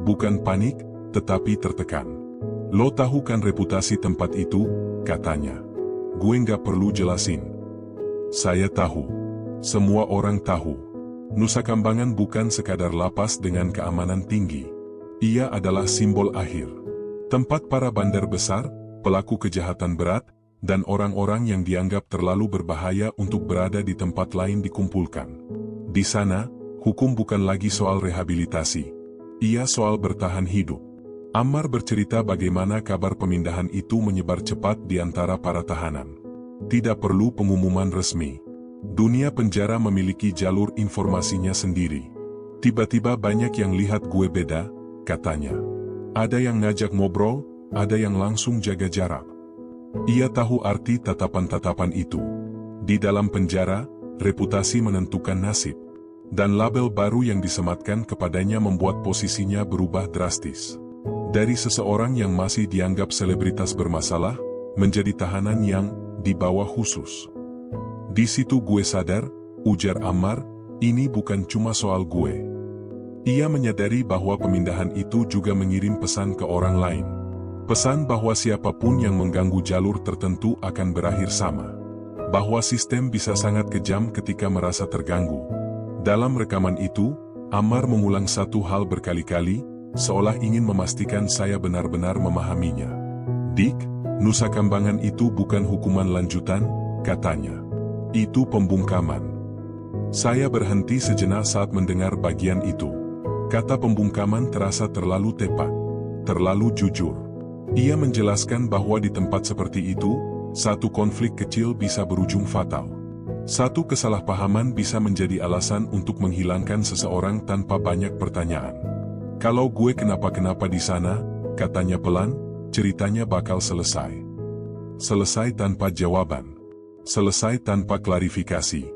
Bukan panik, tetapi tertekan. "Lo tahu kan reputasi tempat itu," katanya. "Gue nggak perlu jelasin." Saya tahu. Semua orang tahu. Nusa Kambangan bukan sekadar lapas dengan keamanan tinggi. Ia adalah simbol akhir. Tempat para bandar besar, pelaku kejahatan berat, dan orang-orang yang dianggap terlalu berbahaya untuk berada di tempat lain dikumpulkan. Di sana, hukum bukan lagi soal rehabilitasi. Ia soal bertahan hidup. Ammar bercerita bagaimana kabar pemindahan itu menyebar cepat di antara para tahanan. Tidak perlu pengumuman resmi. Dunia penjara memiliki jalur informasinya sendiri. "Tiba-tiba banyak yang lihat gue beda," katanya. "Ada yang ngajak ngobrol, ada yang langsung jaga jarak." Ia tahu arti tatapan-tatapan itu. Di dalam penjara, reputasi menentukan nasib. Dan label baru yang disematkan kepadanya membuat posisinya berubah drastis. Dari seseorang yang masih dianggap selebritas bermasalah, menjadi tahanan yang dibawa khusus. "Di situ gue sadar," ujar Ammar, "ini bukan cuma soal gue." Ia menyadari bahwa pemindahan itu juga mengirim pesan ke orang lain. Pesan bahwa siapapun yang mengganggu jalur tertentu akan berakhir sama. Bahwa sistem bisa sangat kejam ketika merasa terganggu. Dalam rekaman itu, Ammar mengulang satu hal berkali-kali, seolah ingin memastikan saya benar-benar memahaminya. "Dik, Nusa Kambangan itu bukan hukuman lanjutan," katanya. "Itu pembungkaman." Saya berhenti sejenak saat mendengar bagian itu. Kata pembungkaman terasa terlalu tepat, terlalu jujur. Ia menjelaskan bahwa di tempat seperti itu, satu konflik kecil bisa berujung fatal. Satu kesalahpahaman bisa menjadi alasan untuk menghilangkan seseorang tanpa banyak pertanyaan. "Kalau gue kenapa-kenapa di sana," katanya pelan, "ceritanya bakal selesai. Selesai tanpa jawaban. Selesai tanpa klarifikasi.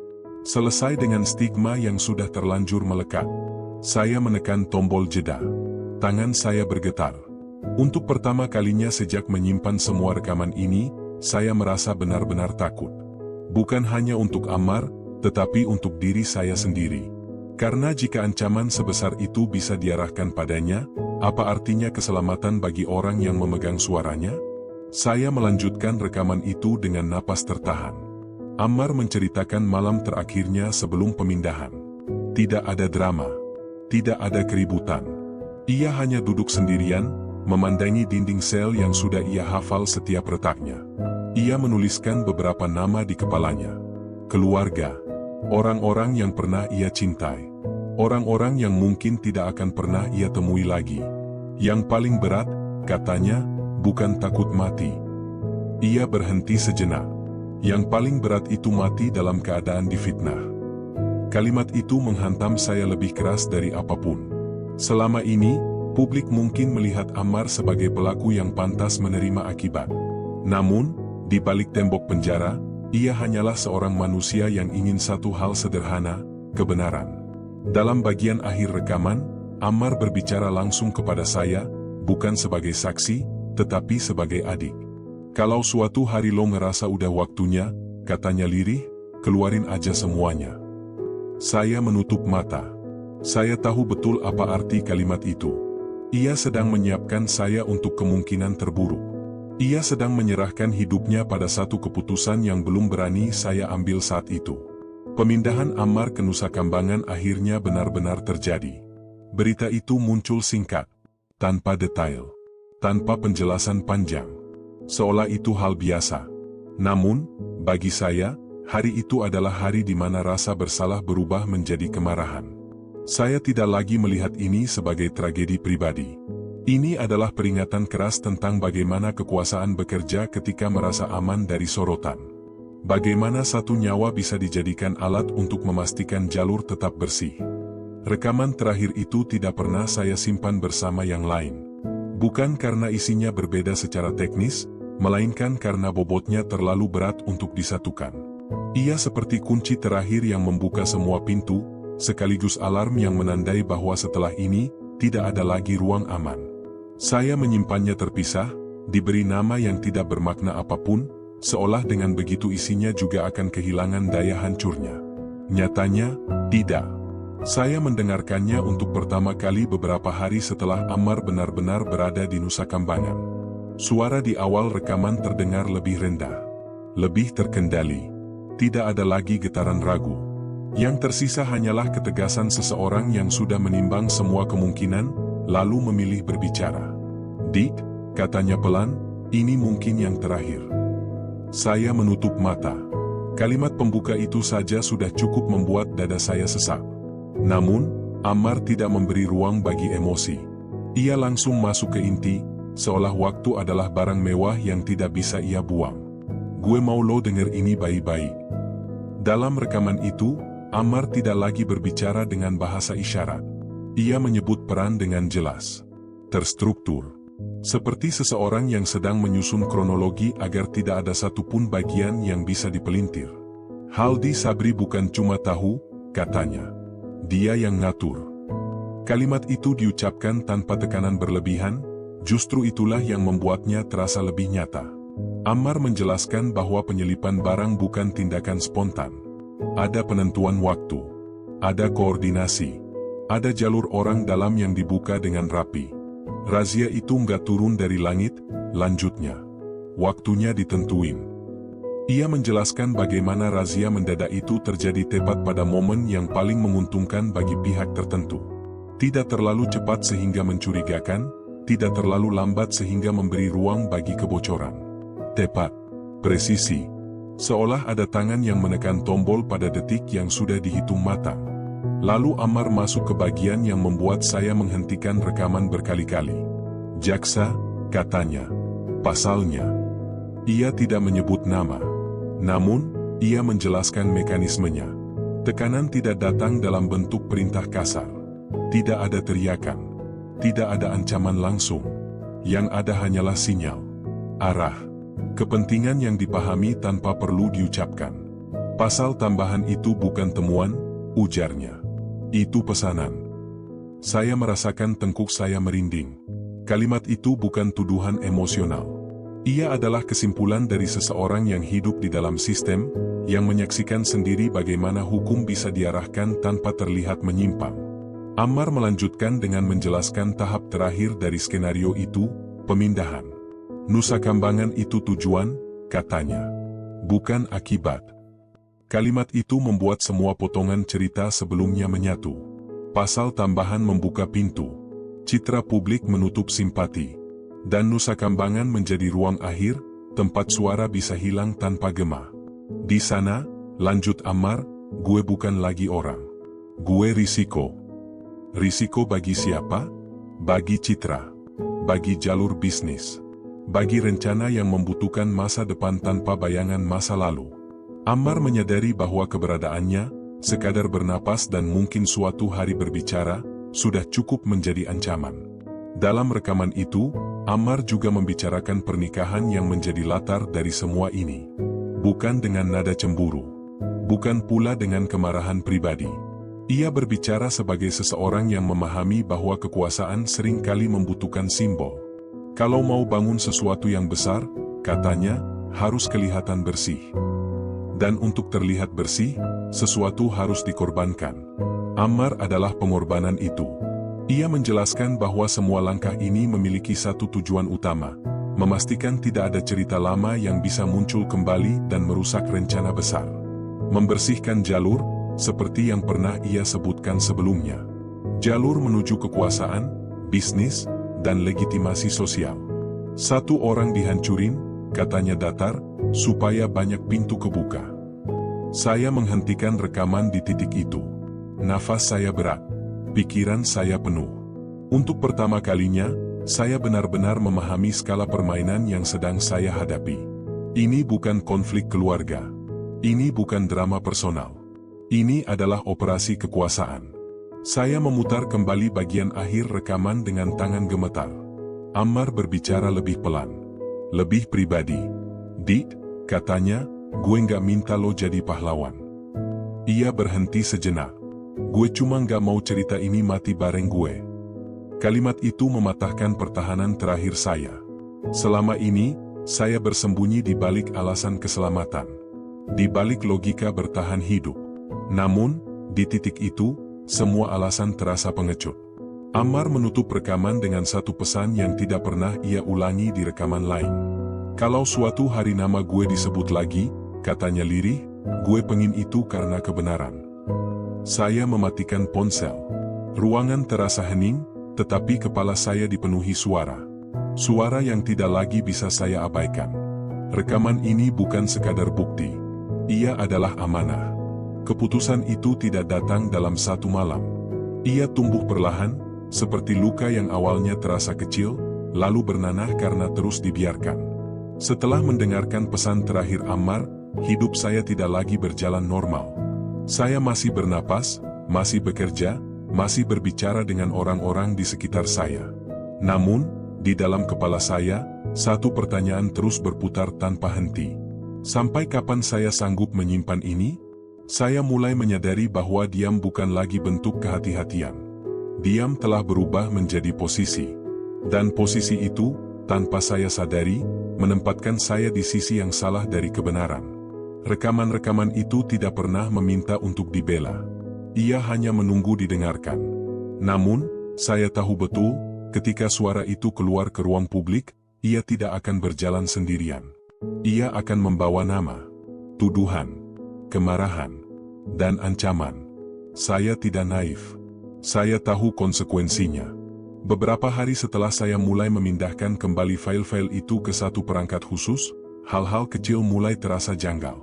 Selesai dengan stigma yang sudah terlanjur melekat." Saya menekan tombol jeda. Tangan saya bergetar. Untuk pertama kalinya sejak menyimpan semua rekaman ini, saya merasa benar-benar takut. Bukan hanya untuk Ammar, tetapi untuk diri saya sendiri. Karena jika ancaman sebesar itu bisa diarahkan padanya, apa artinya keselamatan bagi orang yang memegang suaranya? Saya melanjutkan rekaman itu dengan napas tertahan. Ammar menceritakan malam terakhirnya sebelum pemindahan. Tidak ada drama. Tidak ada keributan. Ia hanya duduk sendirian, memandangi dinding sel yang sudah ia hafal setiap retaknya. Ia menuliskan beberapa nama di kepalanya. Keluarga. Orang-orang yang pernah ia cintai. Orang-orang yang mungkin tidak akan pernah ia temui lagi. Yang paling berat, katanya, bukan takut mati. Ia berhenti sejenak. Yang paling berat itu mati dalam keadaan difitnah. Kalimat itu menghantam saya lebih keras dari apapun. Selama ini, publik mungkin melihat Ammar sebagai pelaku yang pantas menerima akibat. Namun, di balik tembok penjara, ia hanyalah seorang manusia yang ingin satu hal sederhana, kebenaran. Dalam bagian akhir rekaman, Ammar berbicara langsung kepada saya, bukan sebagai saksi, tetapi sebagai adik. Kalau suatu hari lo ngerasa udah waktunya, katanya lirih, keluarin aja semuanya. Saya menutup mata. Saya tahu betul apa arti kalimat itu. Ia sedang menyiapkan saya untuk kemungkinan terburuk. Ia sedang menyerahkan hidupnya pada satu keputusan yang belum berani saya ambil saat itu. Pemindahan Ammar ke Nusa Kambangan akhirnya benar-benar terjadi. Berita itu muncul singkat, tanpa detail, tanpa penjelasan panjang. Seolah itu hal biasa. Namun, bagi saya, hari itu adalah hari di mana rasa bersalah berubah menjadi kemarahan. Saya tidak lagi melihat ini sebagai tragedi pribadi. Ini adalah peringatan keras tentang bagaimana kekuasaan bekerja ketika merasa aman dari sorotan. Bagaimana satu nyawa bisa dijadikan alat untuk memastikan jalur tetap bersih. Rekaman terakhir itu tidak pernah saya simpan bersama yang lain. Bukan karena isinya berbeda secara teknis, melainkan karena bobotnya terlalu berat untuk disatukan. Ia seperti kunci terakhir yang membuka semua pintu, sekaligus alarm yang menandai bahwa setelah ini, tidak ada lagi ruang aman. Saya menyimpannya terpisah, diberi nama yang tidak bermakna apapun, seolah dengan begitu isinya juga akan kehilangan daya hancurnya. Nyatanya, tidak. Saya mendengarkannya untuk pertama kali beberapa hari setelah Ammar benar-benar berada di Nusa Kambangan. Suara di awal rekaman terdengar lebih rendah, lebih terkendali. Tidak ada lagi getaran ragu. Yang tersisa hanyalah ketegasan seseorang yang sudah menimbang semua kemungkinan, lalu memilih berbicara. "Dik," katanya pelan, "ini mungkin yang terakhir." Saya menutup mata. Kalimat pembuka itu saja sudah cukup membuat dada saya sesak. Namun, Ammar tidak memberi ruang bagi emosi. Ia langsung masuk ke inti, seolah waktu adalah barang mewah yang tidak bisa ia buang. "Gue mau lo denger ini baik-baik." Dalam rekaman itu, Ammar tidak lagi berbicara dengan bahasa isyarat. Ia menyebut peran dengan jelas, terstruktur. Seperti seseorang yang sedang menyusun kronologi agar tidak ada satupun bagian yang bisa dipelintir. "Haldi Sabri bukan cuma tahu," katanya. "Dia yang ngatur." Kalimat itu diucapkan tanpa tekanan berlebihan, justru itulah yang membuatnya terasa lebih nyata. Ammar menjelaskan bahwa penyelipan barang bukan tindakan spontan. Ada penentuan waktu, ada koordinasi, ada jalur orang dalam yang dibuka dengan rapi. Razia itu nggak turun dari langit, lanjutnya. Waktunya ditentuin. Ia menjelaskan bagaimana razia mendadak itu terjadi tepat pada momen yang paling menguntungkan bagi pihak tertentu. Tidak terlalu cepat sehingga mencurigakan, tidak terlalu lambat sehingga memberi ruang bagi kebocoran. Tepat, presisi, seolah ada tangan yang menekan tombol pada detik yang sudah dihitung matang. Lalu Ammar masuk ke bagian yang membuat saya menghentikan rekaman berkali-kali. "Jaksa," katanya. "Pasalnya." Ia tidak menyebut nama. Namun, ia menjelaskan mekanismenya. Tekanan tidak datang dalam bentuk perintah kasar. Tidak ada teriakan. Tidak ada ancaman langsung. Yang ada hanyalah sinyal, arah, kepentingan yang dipahami tanpa perlu diucapkan. "Pasal tambahan itu bukan temuan," ujarnya. "Itu pesanan." Saya merasakan tengkuk saya merinding. Kalimat itu bukan tuduhan emosional. Ia adalah kesimpulan dari seseorang yang hidup di dalam sistem, yang menyaksikan sendiri bagaimana hukum bisa diarahkan tanpa terlihat menyimpang. Ammar melanjutkan dengan menjelaskan tahap terakhir dari skenario itu, pemindahan. "Nusa Kambangan itu tujuan," katanya. "Bukan akibat." Kalimat itu membuat semua potongan cerita sebelumnya menyatu. Pasal tambahan membuka pintu. Citra publik menutup simpati. Dan Nusa Kambangan menjadi ruang akhir, tempat suara bisa hilang tanpa gema. "Di sana," lanjut Ammar, "gue bukan lagi orang. Gue risiko." Risiko bagi siapa? Bagi citra. Bagi jalur bisnis. bagi rencana yang membutuhkan masa depan tanpa bayangan masa lalu. Ammar menyadari bahwa keberadaannya, sekadar bernapas dan mungkin suatu hari berbicara, sudah cukup menjadi ancaman. Dalam rekaman itu, Ammar juga membicarakan pernikahan yang menjadi latar dari semua ini. Bukan dengan nada cemburu. Bukan pula dengan kemarahan pribadi. Ia berbicara sebagai seseorang yang memahami bahwa kekuasaan seringkali membutuhkan simbol. Kalau mau bangun sesuatu yang besar, katanya, harus kelihatan bersih. Dan untuk terlihat bersih, sesuatu harus dikorbankan. Ammar adalah pengorbanan itu. Ia menjelaskan bahwa semua langkah ini memiliki satu tujuan utama, memastikan tidak ada cerita lama yang bisa muncul kembali dan merusak rencana besar. Membersihkan jalur, seperti yang pernah ia sebutkan sebelumnya. Jalur menuju kekuasaan, bisnis, dan legitimasi sosial. Satu orang dihancurin, katanya datar, supaya banyak pintu kebuka. Saya menghentikan rekaman di titik itu. Nafas saya berat. Pikiran saya penuh. Untuk pertama kalinya, saya benar-benar memahami skala permainan yang sedang saya hadapi. Ini bukan konflik keluarga. Ini bukan drama personal. Ini adalah operasi kekuasaan. Saya memutar kembali bagian akhir rekaman dengan tangan gemetar. Ammar berbicara lebih pelan. Lebih pribadi. "Dit," katanya, "gue nggak minta lo jadi pahlawan." Ia berhenti sejenak. "Gue cuma nggak mau cerita ini mati bareng gue." Kalimat itu mematahkan pertahanan terakhir saya. Selama ini, saya bersembunyi di balik alasan keselamatan. Di balik logika bertahan hidup. Namun, di titik itu, semua alasan terasa pengecut. Ammar menutup rekaman dengan satu pesan yang tidak pernah ia ulangi di rekaman lain. "Kalau suatu hari nama gue disebut lagi," katanya lirih, "gue pengin itu karena kebenaran." Saya mematikan ponsel. Ruangan terasa hening, tetapi kepala saya dipenuhi suara. Suara yang tidak lagi bisa saya abaikan. Rekaman ini bukan sekadar bukti. Ia adalah amanah. Keputusan itu tidak datang dalam satu malam. Ia tumbuh perlahan, seperti luka yang awalnya terasa kecil, lalu bernanah karena terus dibiarkan. Setelah mendengarkan pesan terakhir Ammar, hidup saya tidak lagi berjalan normal. Saya masih bernapas, masih bekerja, masih berbicara dengan orang-orang di sekitar saya. Namun, di dalam kepala saya, satu pertanyaan terus berputar tanpa henti. Sampai kapan saya sanggup menyimpan ini? Saya mulai menyadari bahwa diam bukan lagi bentuk kehati-hatian. Diam telah berubah menjadi posisi. Dan posisi itu, tanpa saya sadari, menempatkan saya di sisi yang salah dari kebenaran. Rekaman-rekaman itu tidak pernah meminta untuk dibela. Ia hanya menunggu didengarkan. Namun, saya tahu betul, ketika suara itu keluar ke ruang publik, ia tidak akan berjalan sendirian. Ia akan membawa nama, tuduhan, kemarahan, dan ancaman. Saya tidak naif. Saya tahu konsekuensinya. Beberapa hari setelah saya mulai memindahkan kembali file-file itu ke satu perangkat khusus, hal-hal kecil mulai terasa janggal.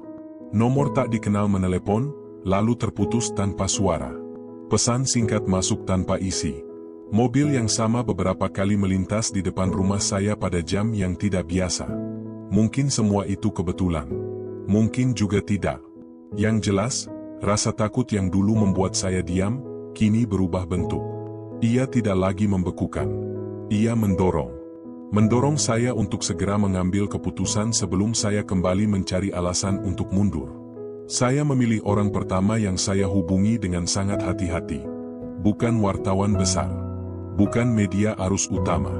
Nomor tak dikenal menelepon, lalu terputus tanpa suara. Pesan singkat masuk tanpa isi. Mobil yang sama beberapa kali melintas di depan rumah saya pada jam yang tidak biasa. Mungkin semua itu kebetulan. Mungkin juga tidak. Yang jelas, rasa takut yang dulu membuat saya diam, kini berubah bentuk. Ia tidak lagi membekukan. Ia mendorong. Mendorong saya untuk segera mengambil keputusan sebelum saya kembali mencari alasan untuk mundur. Saya memilih orang pertama yang saya hubungi dengan sangat hati-hati. Bukan wartawan besar. Bukan media arus utama.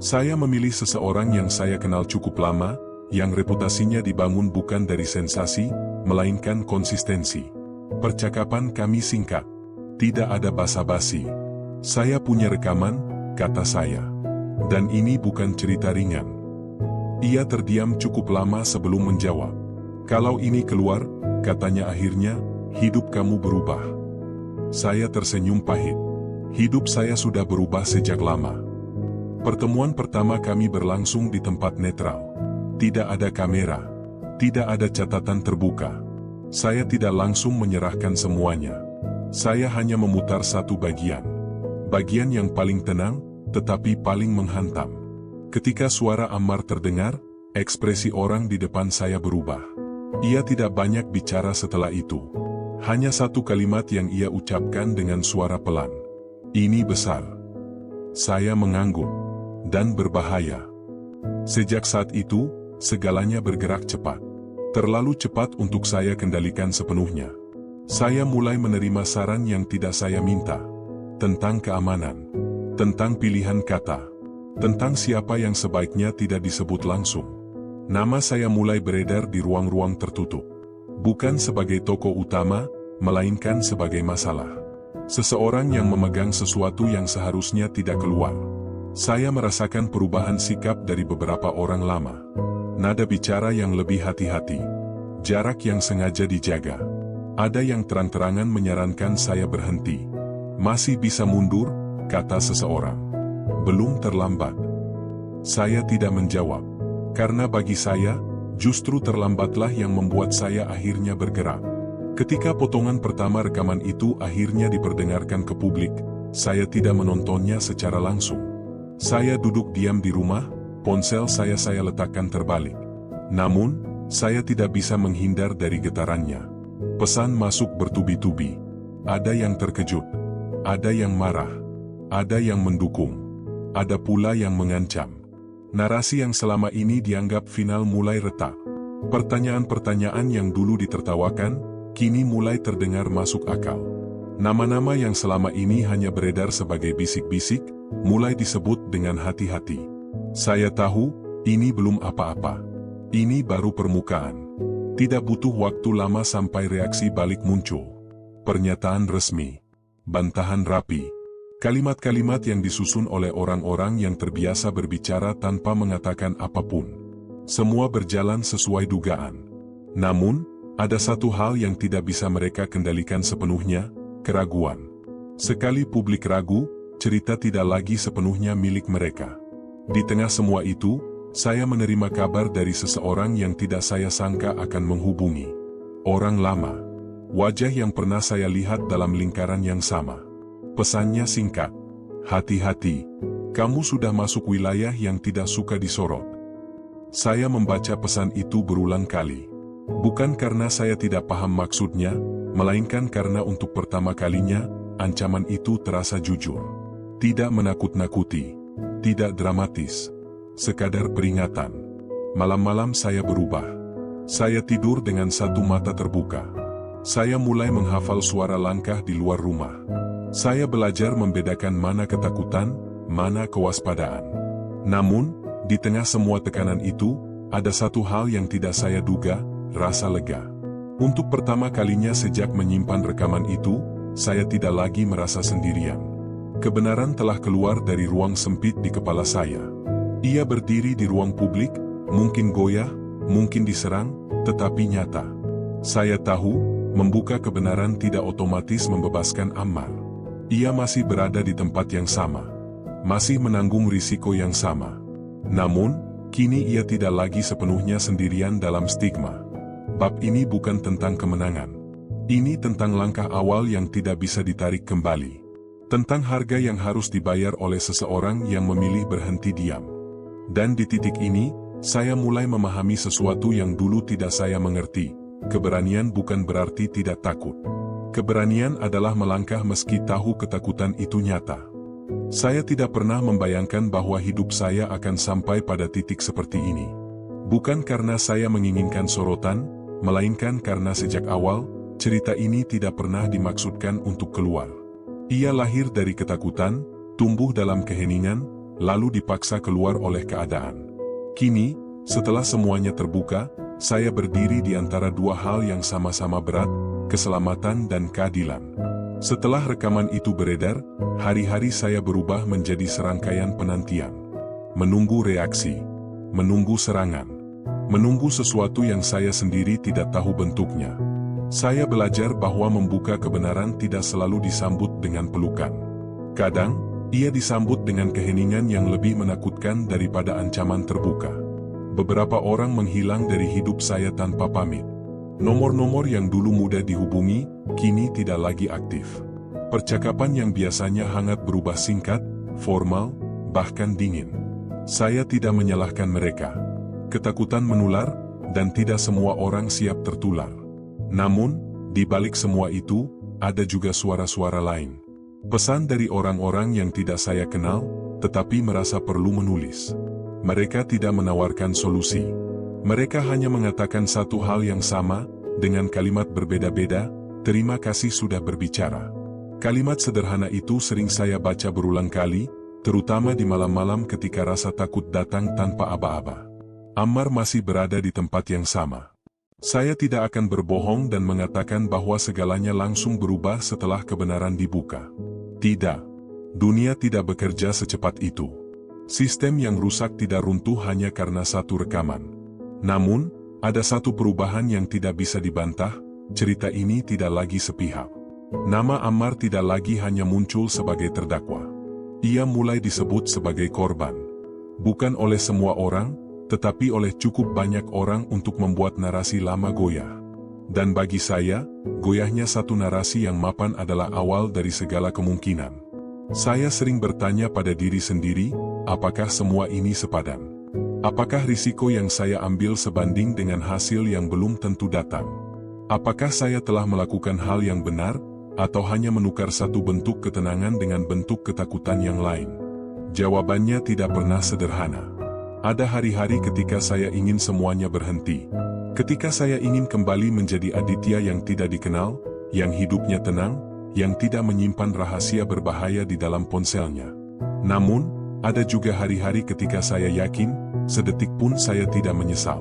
Saya memilih seseorang yang saya kenal cukup lama, yang reputasinya dibangun bukan dari sensasi, melainkan konsistensi. Percakapan kami singkat. Tidak ada basa-basi. "Saya punya rekaman," kata saya. "Dan ini bukan cerita ringan." Ia terdiam cukup lama sebelum menjawab. "Kalau ini keluar," katanya akhirnya, "hidup kamu berubah." Saya tersenyum pahit. Hidup saya sudah berubah sejak lama. Pertemuan pertama kami berlangsung di tempat netral. Tidak ada kamera. Tidak ada catatan terbuka. Saya tidak langsung menyerahkan semuanya. Saya hanya memutar satu bagian. Bagian yang paling tenang, tetapi paling menghantam. Ketika suara Ammar terdengar, ekspresi orang di depan saya berubah. Ia tidak banyak bicara setelah itu. Hanya satu kalimat yang ia ucapkan dengan suara pelan. Ini besar. Saya mengangguk. Dan berbahaya. Sejak saat itu, segalanya bergerak cepat. Terlalu cepat untuk saya kendalikan sepenuhnya. Saya mulai menerima saran yang tidak saya minta. Tentang keamanan. Tentang pilihan kata. Tentang siapa yang sebaiknya tidak disebut langsung. Nama saya mulai beredar di ruang-ruang tertutup. Bukan sebagai tokoh utama, melainkan sebagai masalah. Seseorang yang memegang sesuatu yang seharusnya tidak keluar. Saya merasakan perubahan sikap dari beberapa orang lama. Nada bicara yang lebih hati-hati. Jarak yang sengaja dijaga. Ada yang terang-terangan menyarankan saya berhenti. Masih bisa mundur, kata seseorang. Belum terlambat. Saya tidak menjawab. Karena bagi saya, justru terlambatlah yang membuat saya akhirnya bergerak. Ketika potongan pertama rekaman itu akhirnya diperdengarkan ke publik, saya tidak menontonnya secara langsung. Saya duduk diam di rumah, ponsel saya letakkan terbalik. Namun, saya tidak bisa menghindar dari getarannya. Pesan masuk bertubi-tubi. Ada yang terkejut. Ada yang marah. Ada yang mendukung. Ada pula yang mengancam. Narasi yang selama ini dianggap final mulai retak. Pertanyaan-pertanyaan yang dulu ditertawakan, kini mulai terdengar masuk akal. Nama-nama yang selama ini hanya beredar sebagai bisik-bisik, mulai disebut dengan hati-hati. Saya tahu, ini belum apa-apa. Ini baru permukaan. Tidak butuh waktu lama sampai reaksi balik muncul. Pernyataan resmi. Bantahan rapi. Kalimat-kalimat yang disusun oleh orang-orang yang terbiasa berbicara tanpa mengatakan apapun. Semua berjalan sesuai dugaan. Namun, ada satu hal yang tidak bisa mereka kendalikan sepenuhnya, keraguan. Sekali publik ragu, cerita tidak lagi sepenuhnya milik mereka. Di tengah semua itu, saya menerima kabar dari seseorang yang tidak saya sangka akan menghubungi. Orang lama. Wajah yang pernah saya lihat dalam lingkaran yang sama. Pesannya singkat. Hati-hati, kamu sudah masuk wilayah yang tidak suka disorot. Saya membaca pesan itu berulang kali. Bukan karena saya tidak paham maksudnya, melainkan karena untuk pertama kalinya, ancaman itu terasa jujur. Tidak menakut-nakuti. Tidak dramatis. Sekadar peringatan. Malam-malam saya berubah. Saya tidur dengan satu mata terbuka. Saya mulai menghafal suara langkah di luar rumah. Saya belajar membedakan mana ketakutan, mana kewaspadaan. Namun, di tengah semua tekanan itu, ada satu hal yang tidak saya duga, rasa lega. Untuk pertama kalinya sejak menyimpan rekaman itu, saya tidak lagi merasa sendirian. Kebenaran telah keluar dari ruang sempit di kepala saya. Ia berdiri di ruang publik, mungkin goyah, mungkin diserang, tetapi nyata. Saya tahu, membuka kebenaran tidak otomatis membebaskan Ammar. Ia masih berada di tempat yang sama. Masih menanggung risiko yang sama. Namun, kini ia tidak lagi sepenuhnya sendirian dalam stigma. Bab ini bukan tentang kemenangan. Ini tentang langkah awal yang tidak bisa ditarik kembali. Tentang harga yang harus dibayar oleh seseorang yang memilih berhenti diam. Dan di titik ini, saya mulai memahami sesuatu yang dulu tidak saya mengerti. Keberanian bukan berarti tidak takut. Keberanian adalah melangkah meski tahu ketakutan itu nyata. Saya tidak pernah membayangkan bahwa hidup saya akan sampai pada titik seperti ini. Bukan karena saya menginginkan sorotan, melainkan karena sejak awal, cerita ini tidak pernah dimaksudkan untuk keluar. Ia lahir dari ketakutan, tumbuh dalam keheningan, lalu dipaksa keluar oleh keadaan. Kini, setelah semuanya terbuka, saya berdiri di antara dua hal yang sama-sama berat, keselamatan dan keadilan. Setelah rekaman itu beredar, hari-hari saya berubah menjadi serangkaian penantian. Menunggu reaksi, menunggu serangan, menunggu sesuatu yang saya sendiri tidak tahu bentuknya. Saya belajar bahwa membuka kebenaran tidak selalu disambut dengan pelukan. Kadang, ia disambut dengan keheningan yang lebih menakutkan daripada ancaman terbuka. Beberapa orang menghilang dari hidup saya tanpa pamit. Nomor-nomor yang dulu mudah dihubungi, kini tidak lagi aktif. Percakapan yang biasanya hangat berubah singkat, formal, bahkan dingin. Saya tidak menyalahkan mereka. Ketakutan menular, dan tidak semua orang siap tertular. Namun, di balik semua itu, ada juga suara-suara lain. Pesan dari orang-orang yang tidak saya kenal, tetapi merasa perlu menulis. Mereka tidak menawarkan solusi. Mereka hanya mengatakan satu hal yang sama, dengan kalimat berbeda-beda, "Terima kasih sudah berbicara." Kalimat sederhana itu sering saya baca berulang kali, terutama di malam-malam ketika rasa takut datang tanpa aba-aba. Ammar masih berada di tempat yang sama. Saya tidak akan berbohong dan mengatakan bahwa segalanya langsung berubah setelah kebenaran dibuka. Tidak. Dunia tidak bekerja secepat itu. Sistem yang rusak tidak runtuh hanya karena satu rekaman. Namun, ada satu perubahan yang tidak bisa dibantah, cerita ini tidak lagi sepihak. Nama Ammar tidak lagi hanya muncul sebagai terdakwa. Ia mulai disebut sebagai korban. Bukan oleh semua orang, tetapi oleh cukup banyak orang untuk membuat narasi lama goyah. Dan bagi saya, goyahnya satu narasi yang mapan adalah awal dari segala kemungkinan. Saya sering bertanya pada diri sendiri, apakah semua ini sepadan? Apakah risiko yang saya ambil sebanding dengan hasil yang belum tentu datang? Apakah saya telah melakukan hal yang benar, atau hanya menukar satu bentuk ketenangan dengan bentuk ketakutan yang lain? Jawabannya tidak pernah sederhana. Ada hari-hari ketika saya ingin semuanya berhenti. Ketika saya ingin kembali menjadi Aditya yang tidak dikenal, yang hidupnya tenang, yang tidak menyimpan rahasia berbahaya di dalam ponselnya. Namun, ada juga hari-hari ketika saya yakin, sedetik pun saya tidak menyesal.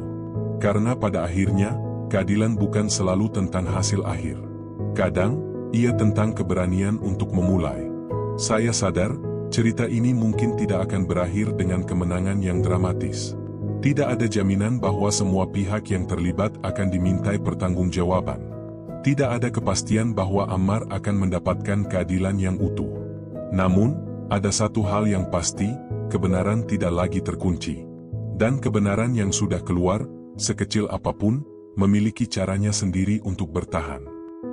Karena pada akhirnya, keadilan bukan selalu tentang hasil akhir. Kadang, ia tentang keberanian untuk memulai. Saya sadar, cerita ini mungkin tidak akan berakhir dengan kemenangan yang dramatis. Tidak ada jaminan bahwa semua pihak yang terlibat akan dimintai pertanggungjawaban. Tidak ada kepastian bahwa Ammar akan mendapatkan keadilan yang utuh. Namun, ada satu hal yang pasti, kebenaran tidak lagi terkunci. Dan kebenaran yang sudah keluar, sekecil apapun, memiliki caranya sendiri untuk bertahan.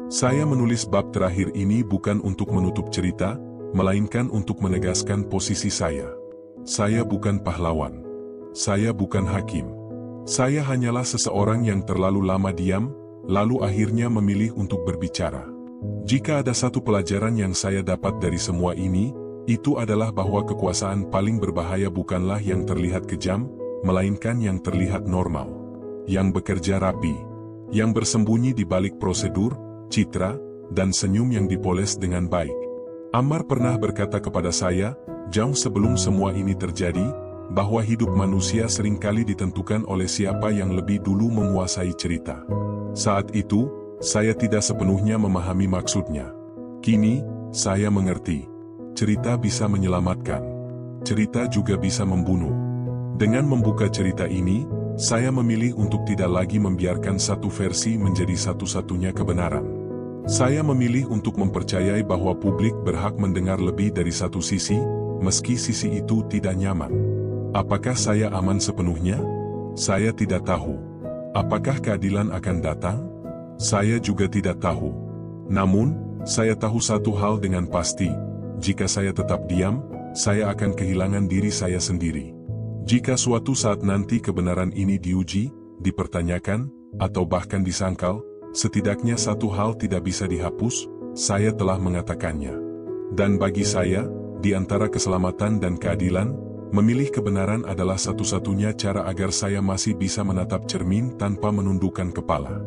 Saya menulis bab terakhir ini bukan untuk menutup cerita, melainkan untuk menegaskan posisi saya. Saya bukan pahlawan. Saya bukan hakim. Saya hanyalah seseorang yang terlalu lama diam, lalu akhirnya memilih untuk berbicara. Jika ada satu pelajaran yang saya dapat dari semua ini, itu adalah bahwa kekuasaan paling berbahaya bukanlah yang terlihat kejam, melainkan yang terlihat normal. Yang bekerja rapi. Yang bersembunyi di balik prosedur, citra, dan senyum yang dipoles dengan baik. Ammar pernah berkata kepada saya, jauh sebelum semua ini terjadi, bahwa hidup manusia seringkali ditentukan oleh siapa yang lebih dulu menguasai cerita. Saat itu, saya tidak sepenuhnya memahami maksudnya. Kini, saya mengerti. Cerita bisa menyelamatkan. Cerita juga bisa membunuh. Dengan membuka cerita ini, saya memilih untuk tidak lagi membiarkan satu versi menjadi satu-satunya kebenaran. Saya memilih untuk mempercayai bahwa publik berhak mendengar lebih dari satu sisi, meski sisi itu tidak nyaman. Apakah saya aman sepenuhnya? Saya tidak tahu. Apakah keadilan akan datang? Saya juga tidak tahu. Namun, saya tahu satu hal dengan pasti, jika saya tetap diam, saya akan kehilangan diri saya sendiri. Jika suatu saat nanti kebenaran ini diuji, dipertanyakan, atau bahkan disangkal, setidaknya satu hal tidak bisa dihapus, saya telah mengatakannya. Dan bagi saya, di antara keselamatan dan keadilan, memilih kebenaran adalah satu-satunya cara agar saya masih bisa menatap cermin tanpa menundukkan kepala.